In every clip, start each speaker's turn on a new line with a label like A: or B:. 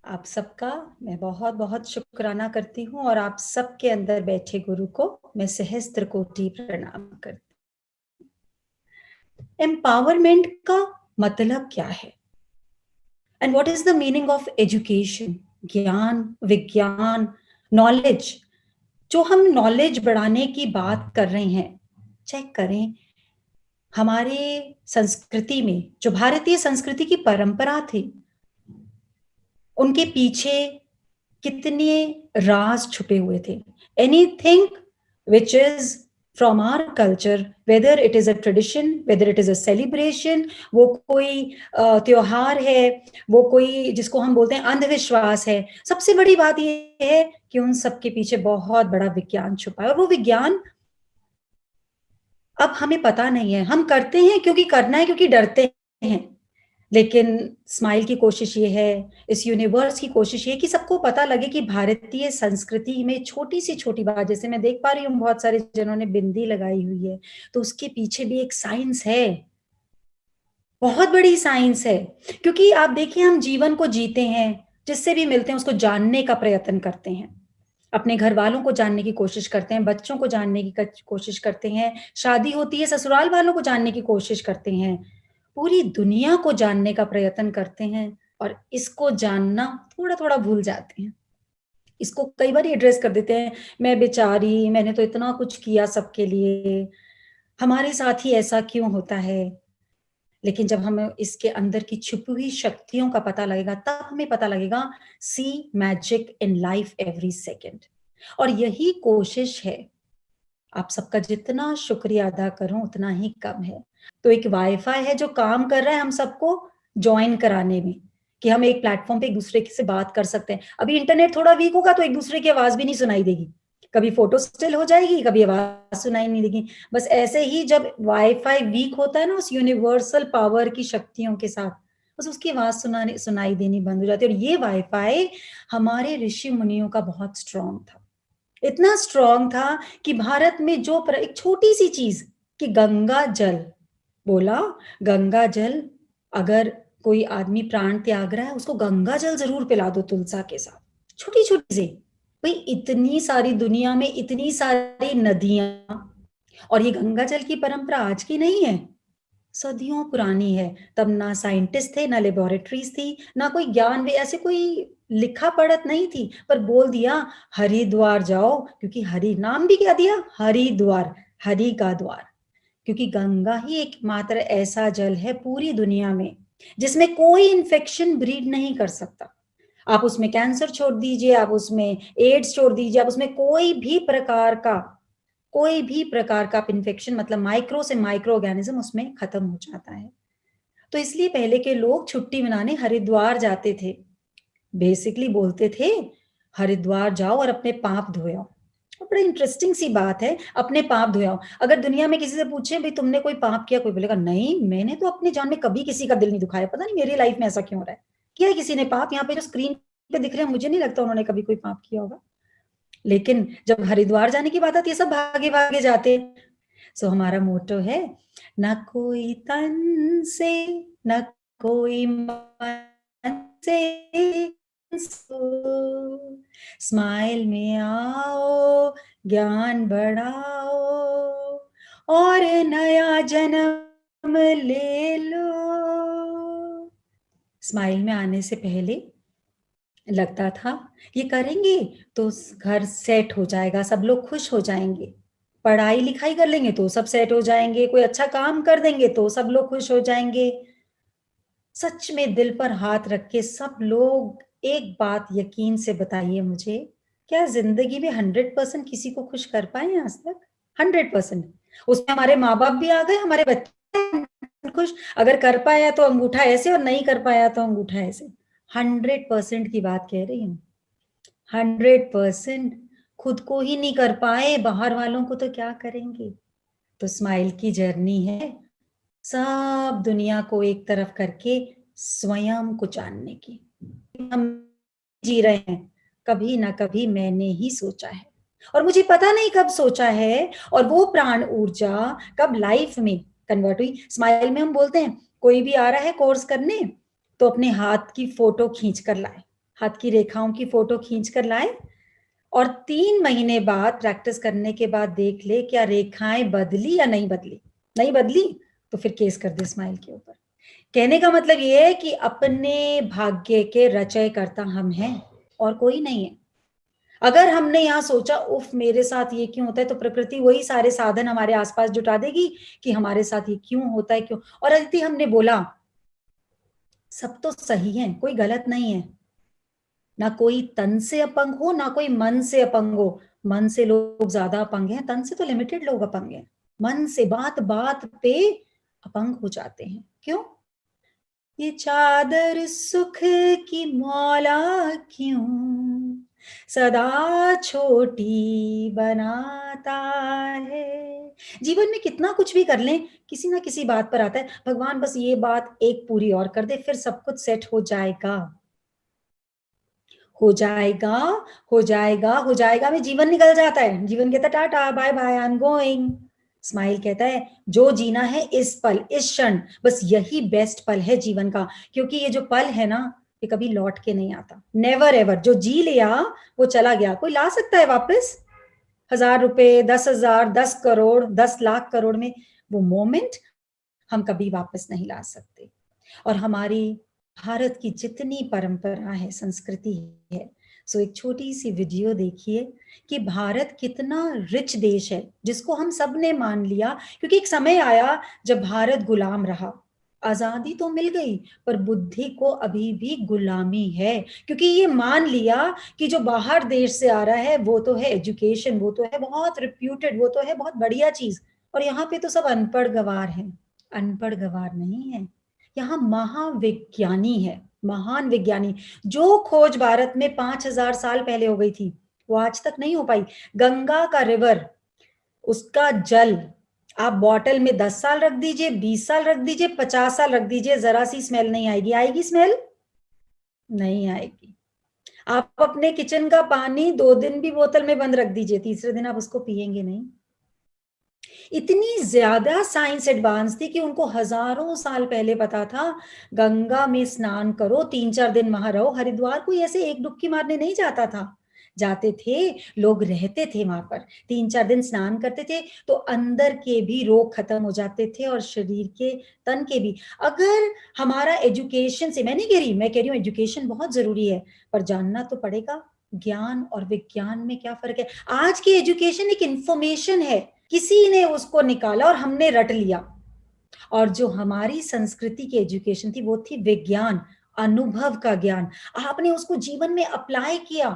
A: आप सबका मैं बहुत बहुत शुक्राना करती हूँ और आप सबके अंदर बैठे गुरु को मैं सहस्त्र कोटि प्रणाम करती हूँ। एम्पावरमेंट का मतलब क्या है and what is the meaning of education? ज्ञान, विज्ञान, नॉलेज। जो हम नॉलेज बढ़ाने की बात कर रहे हैं, चेक करें हमारे संस्कृति में, जो भारतीय संस्कृति की परंपरा थी, उनके पीछे कितने राज छुपे हुए थे। Anything which is from our culture, whether it is a tradition, whether it is a celebration, वो कोई त्योहार है, वो कोई जिसको हम बोलते हैं अंधविश्वास है, सबसे बड़ी बात ये है कि उन सबके पीछे बहुत बड़ा विज्ञान छुपा है। और वो विज्ञान अब हमें पता नहीं है, हम करते हैं क्योंकि करना है, क्योंकि डरते हैं। लेकिन स्माइल की कोशिश ये है, इस यूनिवर्स की कोशिश ये कि सबको पता लगे कि भारतीय संस्कृति में छोटी सी छोटी बात, जैसे मैं देख पा रही हूँ बहुत सारे जनों ने बिंदी लगाई हुई है, तो उसके पीछे भी एक साइंस है, बहुत बड़ी साइंस है। क्योंकि आप देखिए, हम जीवन को जीते हैं, जिससे भी मिलते हैं उसको जानने का प्रयत्न करते हैं, अपने घर वालों को जानने की कोशिश करते हैं, बच्चों को जानने की कोशिश करते हैं, शादी होती है ससुराल वालों को जानने की कोशिश करते हैं, पूरी दुनिया को जानने का प्रयत्न करते हैं। और इसको जानना थोड़ा थोड़ा भूल जाते हैं, इसको कई बार एड्रेस कर देते हैं, मैं बेचारी, मैंने तो इतना कुछ किया सबके लिए, हमारे साथ ही ऐसा क्यों होता है। लेकिन जब हमें इसके अंदर की छुपी हुई शक्तियों का पता लगेगा, तब हमें पता लगेगा see magic in life every second. और यही कोशिश है, आप सबका जितना शुक्रिया अदा करूं उतना ही कम है। तो एक वाईफाई है जो काम कर रहा है हम सबको ज्वाइन कराने में, कि हम एक प्लेटफॉर्म पे एक दूसरे से बात कर सकते हैं। अभी इंटरनेट थोड़ा वीक होगा तो एक दूसरे की आवाज भी नहीं सुनाई देगी, कभी फोटो स्टिल हो जाएगी, कभी आवाज सुनाई नहीं देगी। बस ऐसे ही जब वाईफाई वीक होता है ना, उस यूनिवर्सल पावर की शक्तियों के साथ, बस उसकी आवाज सुनाई देनी बंद हो जाती है। और ये वाईफाई हमारे ऋषि मुनियों का बहुत स्ट्रांग था, इतना स्ट्रांग था कि भारत में जो एक छोटी सी चीज, कि गंगा जल, बोला गंगा जल, अगर कोई आदमी प्राण त्याग रहा है उसको गंगा जल जरूर पिला दो तुलसा के साथ। छोटी छोटी सी, भाई इतनी सारी दुनिया में इतनी सारी नदियां, और ये गंगा जल की परंपरा आज की नहीं है, सदियों पुरानी है। तब ना साइंटिस्ट थे, ना लेबोरेटरीज थी, ना कोई ज्ञान भी, ऐसे कोई लिखा पढ़त नहीं थी, पर बोल दिया हरिद्वार जाओ, क्योंकि हरि नाम भी क्या दिया, हरिद्वार, हरि का द्वार। क्योंकि गंगा ही एकमात्र ऐसा जल है पूरी दुनिया में जिसमें कोई इन्फेक्शन ब्रीड नहीं कर सकता। आप उसमें कैंसर छोड़ दीजिए, आप उसमें एड्स छोड़ दीजिए, आप उसमें कोई भी प्रकार का इन्फेक्शन, मतलब माइक्रो से माइक्रो ऑर्गेनिज्म उसमें खत्म हो जाता है। तो इसलिए पहले के लोग छुट्टी मनाने हरिद्वार जाते थे, बेसिकली बोलते थे हरिद्वार जाओ और अपने पाप धोए आओ। और बड़ा इंटरेस्टिंग सी बात है, अपने पाप धोए आओ। अगर दुनिया में किसी से पूछे भाई तुमने कोई पाप किया, कोई बोलेगा नहीं मैंने तो अपनी जान में कभी किसी का दिल नहीं दुखाया, पता नहीं मेरी लाइफ में ऐसा क्यों हो रहा है। किया है किसी ने पाप? यहाँ पे जो स्क्रीन पे दिख रहे हैं मुझे नहीं लगता उन्होंने कभी कोई पाप किया होगा। लेकिन जब हरिद्वार जाने की बात आती है सब भागे भागे जाते। सो हमारा मोटो है, न कोई तन से, न कोई मन से, स्माइल में आओ, ज्ञान बढ़ाओ और नया जन्म ले लो। स्माइल में आने से पहले लगता था ये करेंगे तो घर सेट हो जाएगा, सब लोग खुश हो जाएंगे, पढ़ाई लिखाई कर लेंगे तो सब सेट हो जाएंगे, कोई अच्छा काम कर देंगे तो सब लोग खुश हो जाएंगे। सच में दिल पर हाथ रख के सब लोग एक बात यकीन से बताइए मुझे, क्या जिंदगी में 100% किसी को खुश कर पाए आज तक? 100%। उसमें हमारे माँ बाप भी आ गए, हमारे बच्चे खुश, अगर कर पाया तो अंगूठा ऐसे और नहीं कर पाया तो अंगूठा ऐसे। 100% की बात कह रही हूँ, 100%। खुद को ही नहीं कर पाए, बाहर वालों को तो क्या करेंगे। तो स्माइल की जर्नी है सब दुनिया को एक तरफ करके स्वयं को जानने की। हम जी रहे हैं, कभी ना कभी मैंने ही सोचा है, और मुझे पता नहीं कब सोचा है, और वो प्राण ऊर्जा कब लाइफ में कन्वर्ट हुई। स्माइल में हम बोलते हैं कोई भी आ रहा है कोर्स करने तो अपने हाथ की फोटो खींच कर लाए, हाथ की रेखाओं की फोटो खींच कर लाए और 3 महीने बाद प्रैक्टिस करने के बाद देख ले क्या रेखाएं बदली या नहीं बदली। नहीं बदली तो फिर केस कर दे स्माइल के ऊपर। कहने का मतलब ये है कि अपने भाग्य के रचयकर्ता हम हैं और कोई नहीं है। अगर हमने यहाँ सोचा उफ मेरे साथ ये क्यों होता है, तो प्रकृति वही सारे साधन हमारे आसपास जुटा देगी कि हमारे साथ ये क्यों होता है, क्यों। और अदिति हमने बोला सब तो सही है, कोई गलत नहीं है। ना कोई तन से अपंग हो ना कोई मन से अपंग हो। मन से लोग ज्यादा अपंग हैं, तन से तो लिमिटेड लोग अपंग हैं। मन से बात बात पे अपंग हो जाते हैं। क्यों? ये चादर सुख की मौला क्यों सदा छोटी बनाता है। जीवन में कितना कुछ भी कर लें, किसी ना किसी बात पर आता है भगवान बस ये बात एक पूरी और कर दे, फिर सब कुछ सेट हो जाएगा। हो जाएगा, हो जाएगा, हो जाएगा में जीवन निकल जाता है। जीवन कहता है tata bye bye I am going. Smile कहता है जो जीना है इस पल इस क्षण, बस यही बेस्ट पल है जीवन का। क्योंकि ये जो पल है ना ये कभी लौट के नहीं आता। Never ever. जो जी लिया वो चला गया। कोई ला सकता है वापस 1000 रुपए, 10,000, 10 करोड़, 10 लाख करोड़ में वो मोमेंट हम कभी वापस नहीं ला सकते। और हमारी भारत की जितनी परंपरा है, संस्कृति है, सो एक छोटी सी वीडियो देखिए कि भारत कितना रिच देश है जिसको हम सब ने मान लिया। क्योंकि एक समय आया जब भारत गुलाम रहा। आजादी तो मिल गई पर बुद्धि को अभी भी गुलामी है। क्योंकि ये मान लिया कि जो बाहर देश से आ रहा है वो तो है एजुकेशन, वो तो है बहुत रिप्यूटेड, वो तो है बहुत बढ़िया चीज, और यहाँ पे तो सब अनपढ़ गवार हैं। अनपढ़ गवार नहीं है, यहाँ महाविज्ञानी है, महान विज्ञानी। जो खोज भारत में 5,000 साल पहले हो गई थी वो आज तक नहीं हो पाई। गंगा का रिवर, उसका जल आप बॉटल में 10 साल रख दीजिए, 20 साल रख दीजिए, 50 साल रख दीजिए, जरा सी स्मेल नहीं आएगी। आएगी स्मेल? नहीं आएगी। आप अपने किचन का पानी 2 दिन भी बोतल में बंद रख दीजिए, तीसरे दिन आप उसको पिएंगे नहीं। इतनी ज्यादा साइंस एडवांस थी कि उनको हजारों साल पहले पता था गंगा में स्नान करो, 3-4 दिन वहां रहो। हरिद्वार कोई ऐसे एक डुबकी मारने नहीं जाता था, जाते थे लोग, रहते थे वहां पर, 3-4 दिन स्नान करते थे तो अंदर के भी रोग खत्म हो जाते थे और शरीर के, तन के भी। अगर हमारा एजुकेशन से, मैं नहीं कह रही, मैं कह रही हूँ एजुकेशन बहुत जरूरी है, पर जानना तो पड़ेगा ज्ञान और विज्ञान में क्या फर्क है। आज की एजुकेशन एक इंफॉर्मेशन है, किसी ने उसको निकाला और हमने रट लिया। और जो हमारी संस्कृति की एजुकेशन थी वो थी विज्ञान, अनुभव का ज्ञान। आपने उसको जीवन में अप्लाई किया।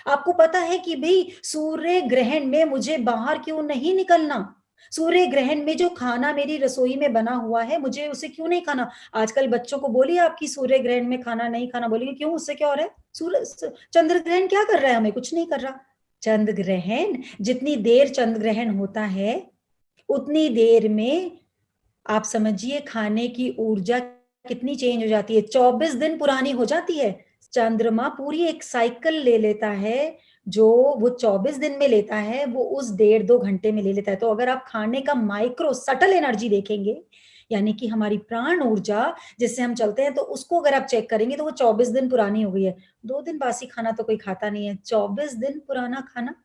A: आपको पता है कि भाई सूर्य ग्रहण में मुझे बाहर क्यों नहीं निकलना, सूर्य ग्रहण में जो खाना मेरी रसोई में बना हुआ है मुझे उसे क्यों नहीं खाना। आजकल बच्चों को बोलिए आपकी सूर्य ग्रहण में खाना नहीं खाना, बोलिए क्यों, उससे क्या हो रहा है। सूर्य, चंद्र ग्रहण क्या कर रहा है हमें, कुछ नहीं कर रहा। चंद्र ग्रहण, जितनी देर चंद्र ग्रहण होता है उतनी देर में आप समझिए खाने की ऊर्जा कितनी चेंज हो जाती है, 24 दिन पुरानी हो जाती है। चंद्रमा पूरी एक साइकिल ले लेता है, जो वो 24 दिन में लेता है वो उस 1.5-2 घंटे में ले लेता है। तो अगर आप खाने का माइक्रो सटल एनर्जी देखेंगे, यानी कि हमारी प्राण ऊर्जा जिससे हम चलते हैं, तो उसको अगर आप चेक करेंगे तो वो 24 दिन पुरानी हो गई है। 2 दिन बासी खाना तो कोई खाता नहीं है, 24 दिन पुराना खाना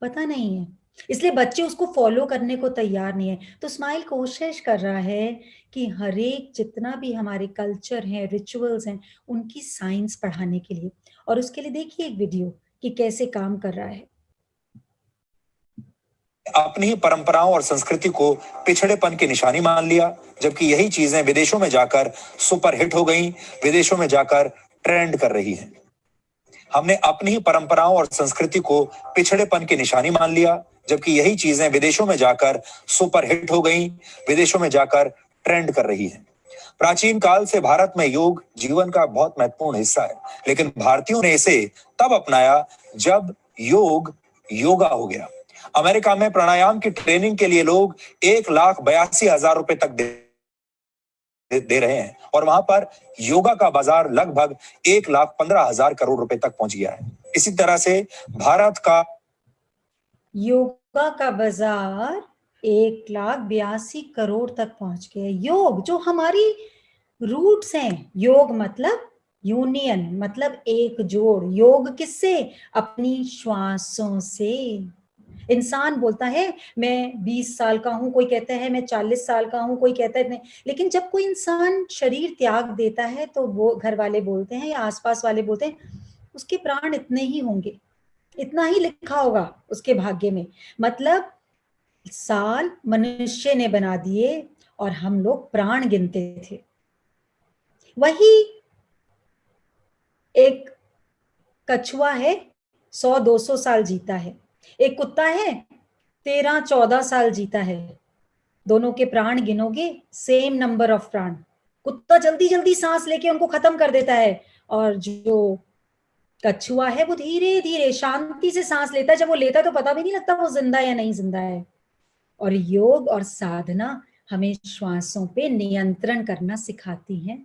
A: पता नहीं है। इसलिए बच्चे उसको फॉलो करने को तैयार नहीं है। तो स्माइल कोशिश कर रहा है कि हर एक जितना भी हमारे कल्चर हैं, रिचुअल्स हैं, उनकी साइंस पढ़ाने के लिए। और उसके लिए देखिए एक वीडियो कि कैसे काम कर रहा है।
B: अपनी ही परंपराओं और संस्कृति को पिछड़ेपन की निशानी मान लिया, जबकि यही चीजें विदेशों में जाकर सुपरहिट हो गई, विदेशों में जाकर ट्रेंड कर रही हैं। हमने अपनी ही परंपराओं और संस्कृति को पिछड़ेपन की निशानी मान लिया, जबकि यही चीजें विदेशों में जाकर सुपरहिट हो गई, विदेशों में जाकर ट्रेंड कर रही हैं। प्राचीन काल से भारत में योग जीवन का बहुत महत्वपूर्ण हिस्सा है, लेकिन भारतीयों ने इसे तब अपनाया जब योग योगा हो गया। अमेरिका में प्राणायाम की ट्रेनिंग के लिए लोग 1,82,000 रुपए तक दे रहे हैं और वहां पर योगा का बाजार लगभग 1,15,000 करोड़ रुपए तक पहुंच गया है। इसी तरह से भारत का
A: योगा का बाजार 1,82 करोड़ तक पहुंच गया। योग जो हमारी रूट्स हैं, योग मतलब यूनियन मतलब एक जोड़, योग किससे? अपनी श्वासों से। इंसान बोलता है मैं 20 साल का हूं, कोई कहता है मैं 40 साल का हूं, कोई कहता है नहीं, लेकिन जब कोई इंसान शरीर त्याग देता है तो वो घर वाले बोलते हैं या आसपास वाले बोलते हैं उसके प्राण इतने ही होंगे, इतना ही लिखा होगा उसके भाग्य में। मतलब साल मनुष्य ने बना दिए और हम लोग प्राण गिनते थे। वही एक कछुआ है 100-200 साल जीता है, एक कुत्ता है 13-14 साल जीता है। दोनों के प्राण गिनोगे, सेम नंबर ऑफ प्राण। कुत्ता जल्दी जल्दी सांस लेके उनको खत्म कर देता है, और जो कछुआ है वो धीरे धीरे शांति से सांस लेता है। जब वो लेता है तो पता भी नहीं लगता वो जिंदा है या नहीं जिंदा है। और योग और साधना हमें श्वासों पे नियंत्रण करना सिखाती है।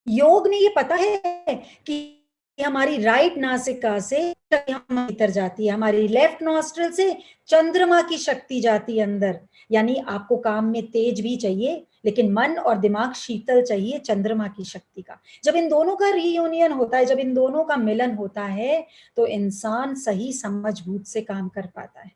A: योग ने ये पता है कि हमारी राइट नासिका से भीतर जाती है, हमारी लेफ्ट नॉस्ट्रल से चंद्रमा की शक्ति जाती है अंदर। यानी आपको काम में तेज भी चाहिए लेकिन मन और दिमाग शीतल चाहिए चंद्रमा की शक्ति का। जब इन दोनों का रीयूनियन होता है, जब इन दोनों का मिलन होता है तो इंसान सही समझबूझ से काम कर पाता है।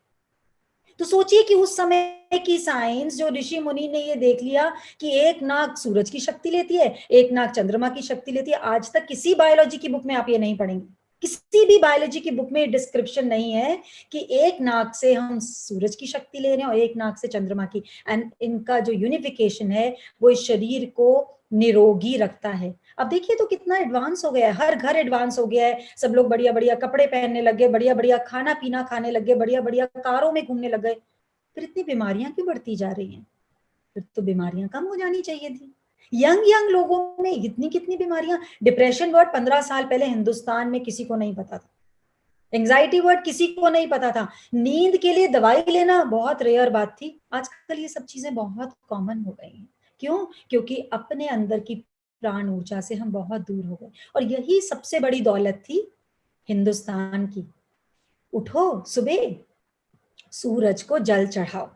A: तो सोचिए कि उस समय की साइंस जो ऋषि मुनि ने ये देख लिया कि एक नाक सूरज की शक्ति लेती है, एक नाक चंद्रमा की शक्ति लेती है। आज तक किसी बायोलॉजी की बुक में आप ये नहीं पढ़ेंगे, किसी भी बायोलॉजी की बुक में डिस्क्रिप्शन नहीं है कि एक नाक से हम सूरज की शक्ति ले रहे हैं और एक नाक से चंद्रमा की। एंड इनका जो यूनिफिकेशन है वो इस शरीर को निरोगी रखता है। अब देखिए तो कितना एडवांस हो गया है, हर घर एडवांस हो गया है, सब लोग बढ़िया बढ़िया कपड़े पहनने लग गए, बढ़िया बढ़िया खाना पीना खाने लग गए, बढ़िया बढ़िया कारों में घूमने लग गए। फिर इतनी बीमारियां क्यों बढ़ती जा रही हैं? फिर तो बीमारियां कम हो जानी चाहिए थी। यंग यंग लोगों में इतनी कितनी बीमारियां। डिप्रेशन वर्ड 15 साल पहले हिंदुस्तान में किसी को नहीं पता था, एंजाइटी वर्ड किसी को नहीं पता था, नींद के लिए दवाई लेना बहुत रेयर बात थी। आजकल ये सब चीजें बहुत कॉमन हो गई हैं। क्यों? क्योंकि अपने अंदर की प्राण ऊर्जा से हम बहुत दूर हो गए। और यही सबसे बड़ी दौलत थी हिंदुस्तान की। उठो सुबह, सूरज को जल चढ़ाओ।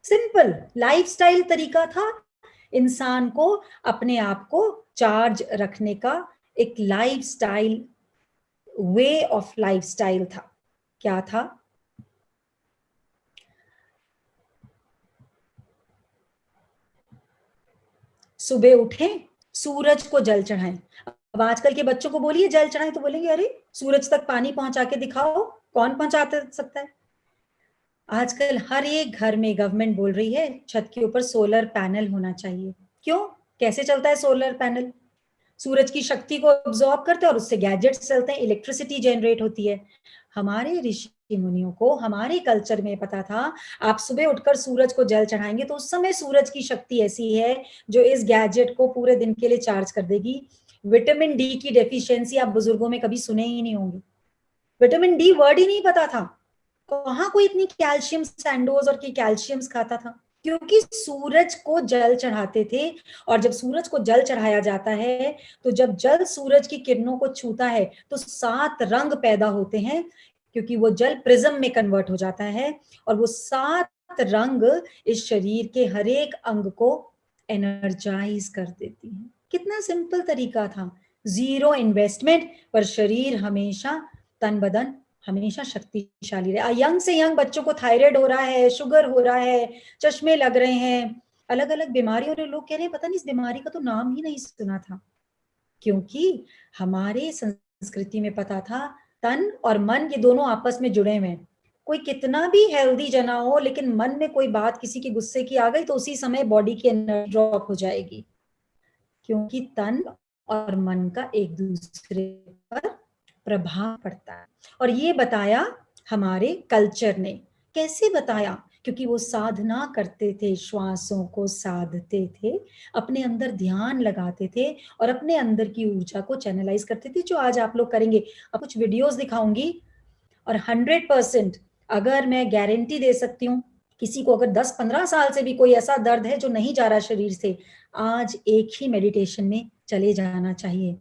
A: सिंपल लाइफस्टाइल तरीका था इंसान को अपने आप को चार्ज रखने का, एक लाइफस्टाइल, वे ऑफ लाइफस्टाइल था। क्या था? सुबह उठें, सूरज को जल चढ़ाएं। अब आजकल के बच्चों को बोलिए जल चढ़ाएं तो बोलेंगे अरे सूरज तक पानी पहुंचा के दिखाओ, कौन पहुंचा सकता है? आजकल हर एक घर में गवर्नमेंट बोल रही है छत के ऊपर सोलर पैनल होना चाहिए। क्यों? कैसे चलता है सोलर पैनल? सूरज की शक्ति को अब्सॉर्ब करते हैं और उससे गैजेट्स चलते हैं, इलेक्ट्रिसिटी जनरेट होती है। हमारे ऋषि मुनियों को हमारे कल्चर में पता था आप सुबह उठकर सूरज को जल चढ़ाएंगे तो उस समय सूरज की शक्ति ऐसी है जो इस गैजेट को पूरे दिन के लिए चार्ज कर देगी। विटामिन डी की डेफिशिएंसी आप बुजुर्गों में कभी सुने ही नहीं होंगे, विटामिन डी वर्ड ही नहीं पता था। कहाँ कोई इतनी कैल्शियम सैंडोज और की कैल्शियम्स खाता था? क्योंकि सूरज को जल चढ़ाते थे। और जब सूरज को जल चढ़ाया जाता है तो जब जल सूरज की किरणों को छूता है तो 7 रंग पैदा होते हैं, क्योंकि वो जल प्रिज्म में कन्वर्ट हो जाता है और वो 7 रंग इस शरीर के हर एक अंग को एनर्जाइज कर देती है। कितना सिंपल तरीका था, जीरो इन्वेस्टमेंट, पर शरीर हमेशा, तन बदन हमेशा शक्तिशाली रहे। यंग से यंग बच्चों को थायराइड हो रहा है, शुगर हो रहा है, चश्मे लग रहे हैं, अलग अलग बीमारी, और लोग कह रहे हैं पता नहीं इस बीमारी का तो नाम ही नहीं सुना था। क्योंकि हमारे संस्कृति में पता था तन और मन ये दोनों आपस में जुड़े हुए हैं। कोई कितना भी हेल्दी जना हो लेकिन मन में कोई बात किसी के गुस्से की आ गई तो उसी समय बॉडी की एनर्जी ड्रॉप हो जाएगी, क्योंकि तन और मन का एक दूसरे पर प्रभाव पड़ता है। और ये बताया हमारे कल्चर ने। कैसे बताया? क्योंकि वो साधना करते थे, श्वासों को साधते थे, अपने अंदर ध्यान लगाते थे और अपने अंदर की ऊर्जा को चैनलाइज करते थे, जो आज आप लोग करेंगे। अब कुछ वीडियोस दिखाऊंगी और 100% अगर मैं गारंटी दे सकती हूँ, किसी को अगर 10-15 साल से भी कोई ऐसा दर्द है जो नहीं जा रहा शरीर से, आज एक ही मेडिटेशन में चले जाना चाहिए।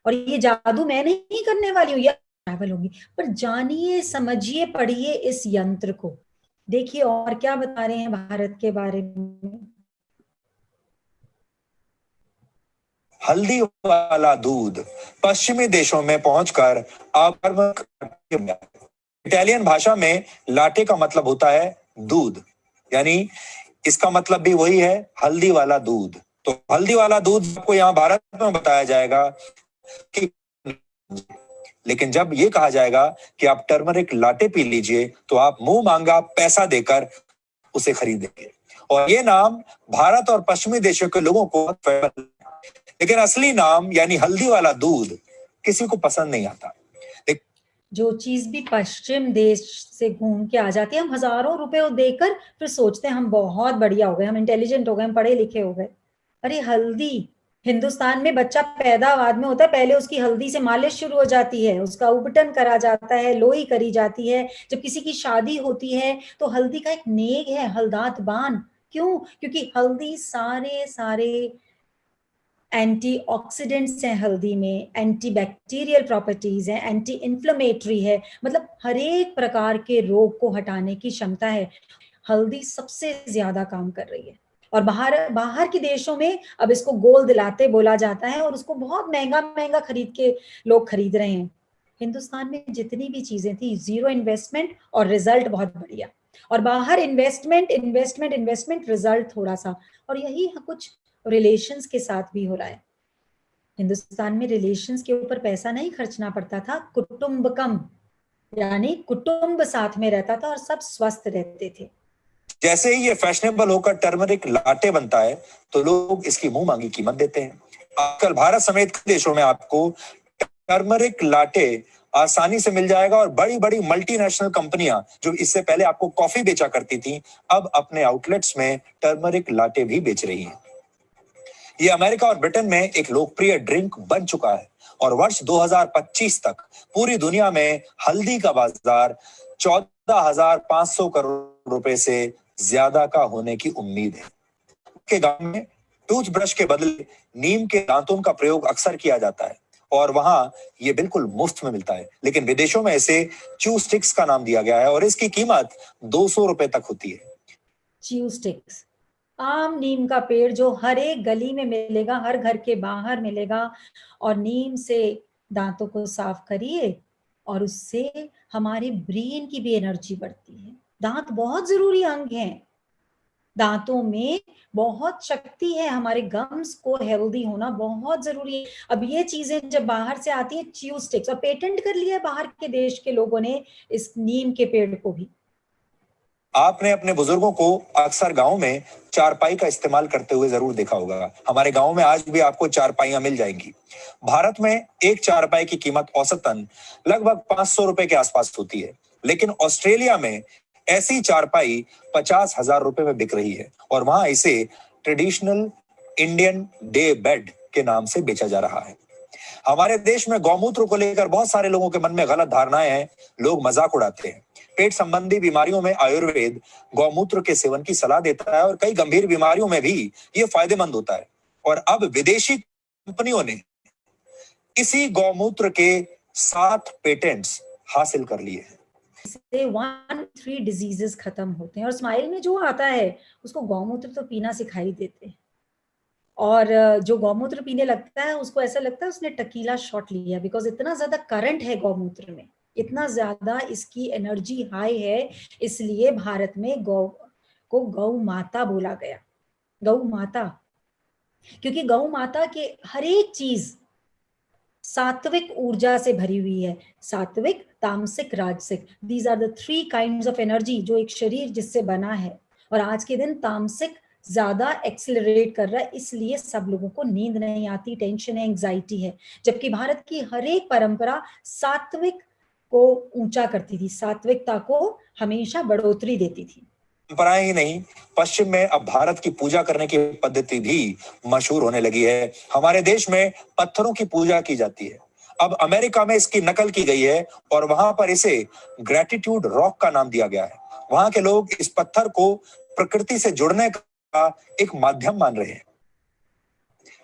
A: और ये जादू मैं नहीं करने वाली हूँ, ये ट्रैवल होगी, पर जानिए, समझिए, पढ़िए इस यंत्र को। देखिए और क्या बता रहे हैं भारत के बारे में।
B: हल्दी वाला दूध पश्चिमी देशों में पहुंचकर इटालियन भाषा में लाटे का मतलब होता है दूध, यानी इसका मतलब भी वही है, हल्दी वाला दूध। तो हल्दी वाला दूध आपको यहाँ भारत में बताया जाएगा कि, लेकिन जब ये कहा जाएगा कि आप टर्मरिक लाटे पी लीजिए तो आप मुंह मांगा पैसा देकर उसे खरीदेंगे। और ये नाम भारत और पश्चिमी देशों के लोगों को, लेकिन असली नाम यानी हल्दी वाला दूध किसी को पसंद नहीं आता।
A: जो चीज भी पश्चिम देश से घूम के आ जाती है, हम हजारों रुपए देकर फिर सोचते हैं हम बहुत बढ़िया हो गए, हम इंटेलिजेंट हो गए, हम पढ़े लिखे हो गए। अरे हल्दी, हिंदुस्तान में बच्चा पैदा बाद में होता है, पहले उसकी हल्दी से मालिश शुरू हो जाती है, उसका उपटन करा जाता है, लोई करी जाती है। जब किसी की शादी होती है तो हल्दी का एक नेग है, हल्दात बान। क्यों? क्योंकि हल्दी सारे सारे एंटीऑक्सीडेंट्स हैं हल्दी में, एंटी बैक्टीरियल प्रॉपर्टीज हैं, एंटी इन्फ्लेमेटरी है, मतलब हर एक प्रकार के रोग को हटाने की क्षमता है। हल्दी सबसे ज्यादा काम कर रही है। और बाहर बाहर के देशों में अब इसको गोल दिलाते बोला जाता है और उसको बहुत महंगा महंगा खरीद के लोग खरीद रहे हैं। हिंदुस्तान में जितनी भी चीजें थी, जीरो इन्वेस्टमेंट और रिजल्ट बहुत बढ़िया। और बाहर इन्वेस्टमेंट इन्वेस्टमेंट इन्वेस्टमेंट, रिजल्ट थोड़ा सा। और यही कुछ रिलेशंस के साथ भी हो रहा है। हिंदुस्तान में रिलेशंस के ऊपर पैसा नहीं खर्चना पड़ता था, कुटुंबकम, यानी कुटुंब साथ में रहता था और सब स्वस्थ रहते थे।
B: जैसे ही ये फैशनेबल होकर टर्मरिक लाटे बनता है तो लोग इसकी मुंह मांगी कीमत देते हैं। आजकल भारत समेत कई देशों में आपको टर्मरिक लाटे आसानी से मिल जाएगा और बड़ी बड़ी मल्टीनेशनल कंपनियां जो इससे पहले आपको कॉफी बेचा करती थी, अब अपने आउटलेट्स में टर्मरिक लाटे भी बेच रही हैं। ये अमेरिका और ब्रिटेन में एक लोकप्रिय ड्रिंक बन चुका है और वर्ष 2025 तक पूरी दुनिया में हल्दी का बाजार 14,500 करोड़ रुपए से ज्यादा का होने की उम्मीद है। के गांव में टूथब्रश के बदले नीम के दांतों का प्रयोग अक्सर किया जाता है और वहां ये बिल्कुल मुफ्त में मिलता है, लेकिन विदेशों में इसे च्यू स्टिक्स का नाम दिया गया है और इसकी कीमत 200 रुपए तक होती है।
A: च्यू स्टिक्स, आम नीम का पेड़ जो हर एक गली में मिलेगा, हर घर के बाहर मिलेगा। और नीम से दांतों को साफ करिए और उससे हमारे ब्रेन की भी एनर्जी बढ़ती है। दांत बहुत जरूरी अंग हैं, दांतों में बहुत शक्ति है, हमारे गम्स को हेल्दी होना बहुत जरूरी है। अब ये चीजें जब बाहर से आती है, च्यू स्टिक्स, और पेटेंट कर लिया है बाहर के देश के लोगों ने इस नीम के पेड़ को भी।
B: आपने अपने बुजुर्गों को अक्सर गांव में चारपाई का इस्तेमाल करते हुए जरूर देखा होगा। हमारे गांव में आज भी आपको चारपाइयां मिल जाएंगी। भारत में एक चारपाई की कीमत औसतन लगभग 500 रुपए के आसपास होती है, लेकिन ऑस्ट्रेलिया में ऐसी चारपाई 50,000 रुपए में बिक रही है और वहां इसे ट्रेडिशनल इंडियन डे बेड के नाम से बेचा जा रहा है। हमारे देश में गौमूत्र को लेकर बहुत सारे लोगों के मन में गलत धारणाएं हैं, लोग मजाक उड़ाते हैं। पेट संबंधी बीमारियों में आयुर्वेद गौमूत्र के सेवन की सलाह देता है और कई गंभीर बीमारियों में भी ये फायदेमंद होता है। और अब विदेशी कंपनियों ने इसी गौमूत्र के 7 पेटेंट्स हासिल कर लिए हैं।
A: से 1-3 डिजीजेस खत्म होते हैं। और स्माइल में जो आता है उसको गौमूत्र तो पीना सिखाई देते हैं, और जो गौमूत्र पीने लगता है उसको ऐसा लगता है उसने टकीला शॉट लिया, बिकॉज इतना ज्यादा करंट है गौमूत्र में, इतना ज्यादा इसकी एनर्जी हाई है। इसलिए भारत में गौ को गौ माता बोला गया, गौ माता, क्योंकि गौ माता के हर एक चीज सात्विक ऊर्जा से भरी हुई है। सात्विक, तामसिक, राजसिक, these are the 3 kinds of energy जो एक शरीर जिससे बना है। और आज के दिन तामसिक ज्यादा एक्सेलरेट कर रहा है, इसलिए सब लोगों को नींद नहीं आती, टेंशन है, एंग्जाइटी है। जबकि भारत की हर एक परंपरा सात्विक को ऊंचा करती थी, सात्विकता को हमेशा बढ़ोतरी देती थी।
B: परंपराएं ही नहीं, पश्चिम में अब भारत की पूजा करने की पद्धति भी मशहूर होने लगी है। हमारे देश में पत्थरों की पूजा की जाती है, अब अमेरिका में इसकी नकल की गई है और वहां पर इसे ग्रेटिट्यूड रॉक का नाम दिया गया है। वहां के लोग इस पत्थर को प्रकृति से जुड़ने का एक माध्यम मान रहे हैं।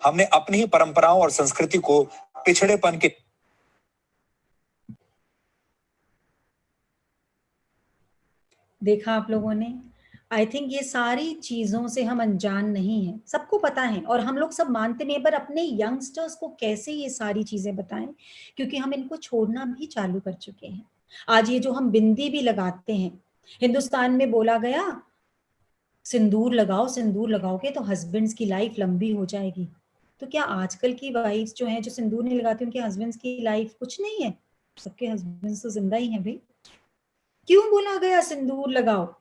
B: हमने अपनी ही परंपराओं और संस्कृति को पिछड़ेपन के
A: देखा आप लोगों ने, आई थिंक ये सारी चीजों से हम अनजान नहीं है, सबको पता है और हम लोग सब मानते नहीं, पर अपने यंगस्टर्स को कैसे ये सारी चीजें बताएं, क्योंकि हम इनको छोड़ना भी चालू कर चुके हैं। आज ये जो हम बिंदी भी लगाते हैं, हिंदुस्तान में बोला गया सिंदूर लगाओ, सिंदूर लगाओगे तो हस्बैंड्स की लाइफ लंबी हो जाएगी। तो क्या आजकल की वाइफ्स जो हैं जो सिंदूर नहीं लगाती, उनके हस्बैंड्स की लाइफ कुछ नहीं है? सबके हस्बैंड्स तो जिंदा ही हैं भाई। क्यों बोला गया सिंदूर लगाओ?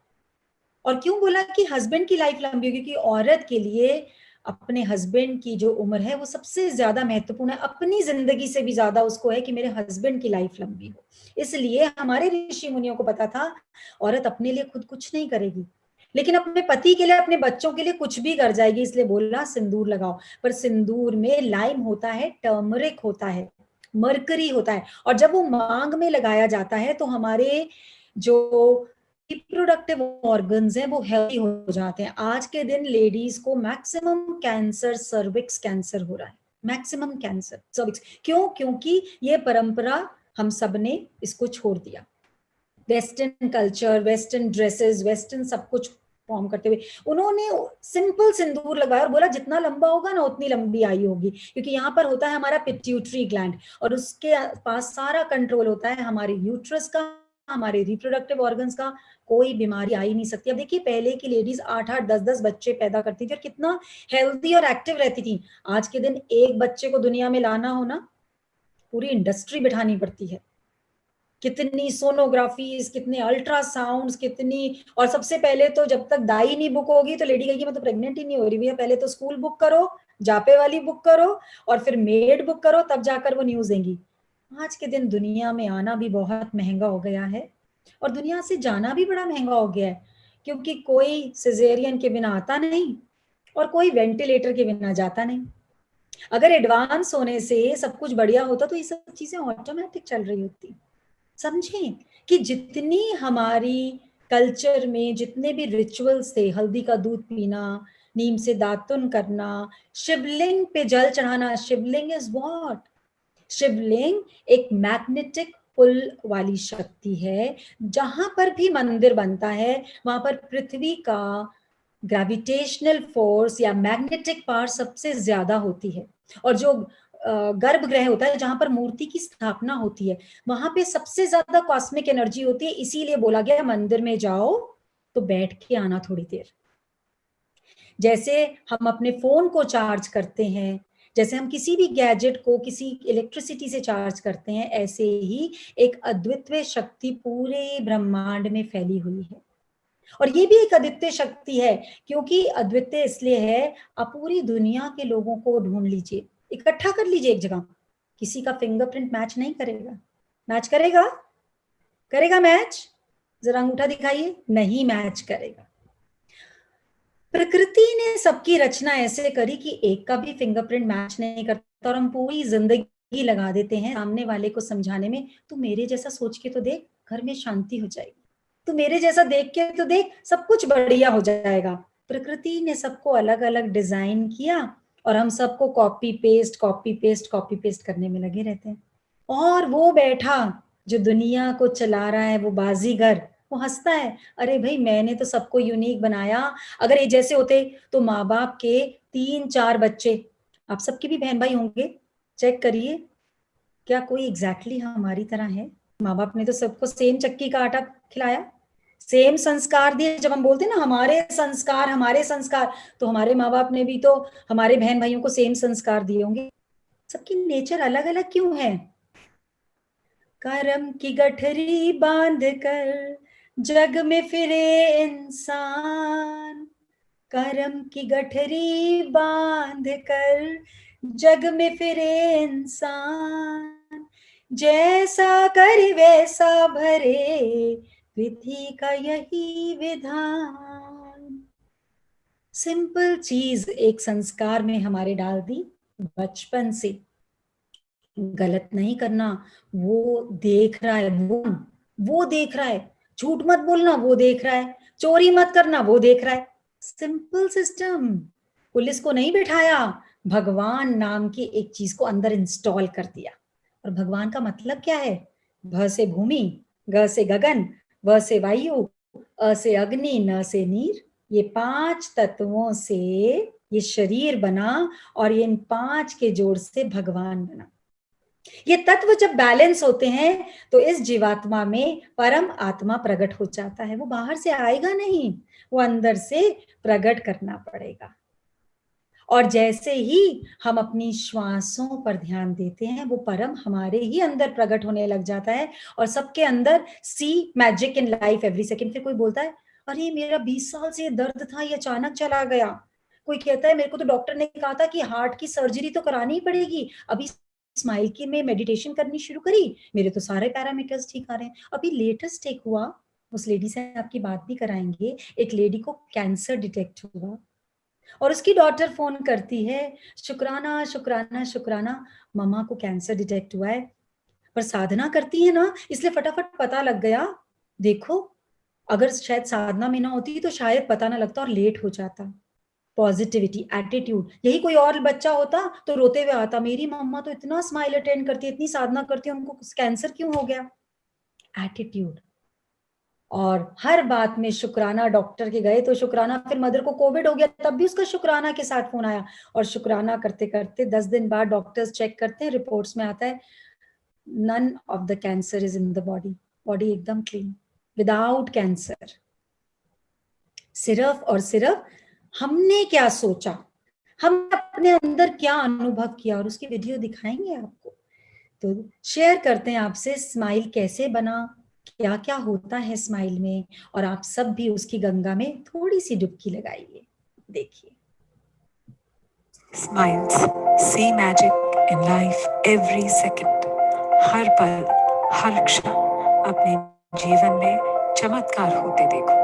A: और क्यों बोला कि हस्बैंड की लाइफ लंबी होगी? क्योंकि औरत के लिए अपने हस्बैंड की जो उम्र है वो सबसे ज्यादा महत्वपूर्ण है, अपनी जिंदगी से भी ज्यादा उसको है कि मेरे हस्बैंड की लाइफ लंबी हो। इसलिए हमारे ऋषि मुनियों को पता था औरत अपने लिए खुद कुछ नहीं करेगी, लेकिन अपने पति के लिए, अपने बच्चों के लिए कुछ भी कर जाएगी, इसलिए बोला सिंदूर लगाओ। पर सिंदूर में लाइम होता है, टर्मरिक होता है, मरकरी होता है, और जब वो मांग में लगाया जाता है तो हमारे जो रिप्रोडक्टिव ऑर्गन्स हैं वो हेल्दी हो जाते हैं। आज के दिन लेडीज को मैक्सिमम कैंसर सर्विक्स कैंसर हो रहा है, मैक्सिमम कैंसर सर्विक्स। क्यों? क्योंकि ये परंपरा हम सब ने इसको छोड़ दिया। Western culture, western dresses, western सब कुछ फॉर्म करते हुए उन्होंने सिंपल सिंदूर लगाया और बोला जितना लंबा होगा ना उतनी लंबी आयु होगी, क्योंकि यहाँ पर होता है हमारा पिट्यूटरी ग्लैंड और उसके पास सारा कंट्रोल होता है हमारे यूट्रस का, हमारे रिप्रोडक्टिव ऑर्गन्स का। कोई बीमारी आ ही नहीं सकती। अब देखिए पहले की लेडीज 8-8 10-10 बच्चे पैदा करती थी और कितना हेल्दी और एक्टिव रहती थी। आज के दिन एक बच्चे को दुनिया में लाना हो ना, पूरी इंडस्ट्री बिठानी पड़ती है। कितनी सोनोग्राफीज, कितने अल्ट्रासाउंड्स, कितनी, और सबसे पहले तो जब तक दाई नहीं बुक होगी तो लेडी कहेगी मैं तो प्रेग्नेंट ही नहीं हो रही भैया, पहले तो स्कूल बुक करो, जापे वाली बुक करो और फिर मेड बुक करो, तब जाकर वो न्यूज देंगी। आज के दिन दुनिया में आना भी बहुत महंगा हो गया है और दुनिया से जाना भी बड़ा महंगा हो गया है, क्योंकि कोई सिजेरियन के बिना आता नहीं और कोई वेंटिलेटर के बिना जाता नहीं। अगर एडवांस होने से सब कुछ बढ़िया होता तो ये सब चीजें ऑटोमेटिक चल रही होती। समझें कि जितनी हमारी कल्चर में जितने भी रिचुअल्स थे, हल्दी का दूध पीना, नीम से दातुन करना, शिवलिंग पे जल चढ़ाना। शिवलिंग इज व्हाट? शिवलिंग एक मैग्नेटिक पुल वाली शक्ति है। जहां पर भी मंदिर बनता है वहां पर पृथ्वी का ग्रेविटेशनल फोर्स या मैग्नेटिक पावर सबसे ज्यादा होती है। और जो गर्भगृह होता है जहां पर मूर्ति की स्थापना होती है वहां पे सबसे ज्यादा कॉस्मिक एनर्जी होती है। इसीलिए बोला गया मंदिर में जाओ तो बैठ के आना थोड़ी देर। जैसे हम अपने फोन को चार्ज करते हैं, जैसे हम किसी भी गैजेट को किसी इलेक्ट्रिसिटी से चार्ज करते हैं, ऐसे ही एक अद्वितीय शक्ति पूरे ब्रह्मांड में फैली हुई है। और ये भी एक अद्वितीय शक्ति है, क्योंकि अद्वितीय इसलिए है, आप पूरी दुनिया के लोगों को ढूंढ लीजिए, इकट्ठा कर लीजिए एक जगह, किसी का फिंगरप्रिंट मैच नहीं करेगा। मैच करेगा? करेगा मैच? जरा अंगूठा दिखाइए, नहीं मैच करेगा। प्रकृति ने सबकी रचना ऐसे करी कि एक का भी फिंगरप्रिंट मैच नहीं करता और हम पूरी जिंदगी लगा देते हैं सामने वाले को समझाने में, तू मेरे जैसा सोच के तो देख, घर में शांति हो जाएगी। तू मेरे जैसा देख के तो देख, सब कुछ बढ़िया हो जाएगा। प्रकृति ने सबको अलग अलग डिजाइन किया और हम सबको copy paste copy paste copy paste करने में लगे रहते हैं। और वो बैठा जो दुनिया को चला रहा है, वो बाजीगर, वो हंसता है, अरे भाई मैंने तो सबको यूनिक बनाया। अगर ये जैसे होते तो माँ बाप के 3-4 बच्चे, आप सबके भी बहन भाई होंगे, चेक करिए क्या कोई एग्जैक्टली हमारी तरह है? माँ बाप ने तो सबको सेम चक्की का आटा खिलाया, सेम संस्कार दिए। जब हम बोलते हैं ना हमारे संस्कार हमारे संस्कार, तो हमारे माँ बाप ने भी तो हमारे बहन भाइयों को सेम संस्कार दिए होंगे। सबकी नेचर अलग अलग क्यों है? करम की गठरी बांध कर जग में फिरे इंसान, करम की गठरी बांध कर जग में फिरे इंसान, जैसा कर वैसा भरे विधि का यही विधान। सिंपल चीज एक संस्कार में हमारे डाल दी बचपन से, गलत नहीं करना, वो देख रहा है, वो देख रहा है, झूठ मत बोलना वो देख रहा है, चोरी मत करना वो देख रहा है। Simple system. पुलिस को नहीं बिठाया, भगवान नाम की एक चीज को अंदर इंस्टॉल कर दिया। और भगवान का मतलब क्या है? भ से भूमि, ग से गगन, व से वायु, अ से अग्नि, न से नीर, ये 5 तत्वों से ये शरीर बना और ये इन 5 के जोड़ से भगवान बना। ये तत्व जब बैलेंस होते हैं तो इस जीवात्मा में परम आत्मा प्रकट हो जाता है। वो बाहर से आएगा नहीं, वो अंदर से प्रकट करना पड़ेगा। और जैसे ही हम अपनी श्वासों पर ध्यान देते हैं, वो परम हमारे ही अंदर प्रकट होने लग जाता है। और सबके अंदर see magic in life every second. फिर कोई बोलता है, अरे मेरा 20 साल से दर्द था, ये अचानक चला गया। कोई कहता है, मेरे को तो डॉक्टर ने कहा था कि हार्ट की सर्जरी तो करानी ही पड़ेगी, अभी स्माइल की में मेडिटेशन करनी शुरू करी, मेरे तो सारे पैरामीटर्स ठीक आ रहे हैं। अभी लेटेस्ट एक हुआ, उस लेडी से आपकी बात भी कराएंगे। एक लेडी को कैंसर डिटेक्ट हुआ और उसकी डॉटर फोन करती है, शुक्राना शुक्राना शुक्राना, मम्मा को कैंसर डिटेक्ट हुआ है। पर साधना करती है ना, इसलिए फटाफट पता लग गया। देखो, अगर शायद साधना में ना होती तो शायद पता ना लगता और लेट हो जाता। Positivity, attitude. यही कोई और बच्चा होता तो रोते हुए आता, मेरी मम्मा तो इतना स्माइल अटेंड करती है, इतनी साधना करती है, उनको कैंसर क्यों हो गया? एटीट्यूड। और हर बात में शुक्राना। डॉक्टर के गए तो शुक्राना, फिर मदर को कोविड हो गया तब भी उसका शुक्राना के साथ फोन आया। और शुक्राना करते करते 10 दिन बाद डॉक्टर्स चेक करते हैं, रिपोर्ट्स में आता है none of the cancer is in the body. Body एकदम क्लीन, विदाउट कैंसर। सिर्फ और सिर्फ हमने क्या सोचा, हम अपने अंदर क्या अनुभव किया, और उसकी वीडियो दिखाएंगे आपको। तो शेयर करते हैं आपसे स्माइल कैसे बना, क्या क्या होता है स्माइल में, और आप सब भी उसकी गंगा में थोड़ी सी डुबकी लगाइए। देखिए।
C: Smiles, see magic in life every second. हर पल, हर क्षण अपने जीवन में चमत्कार होते देखो।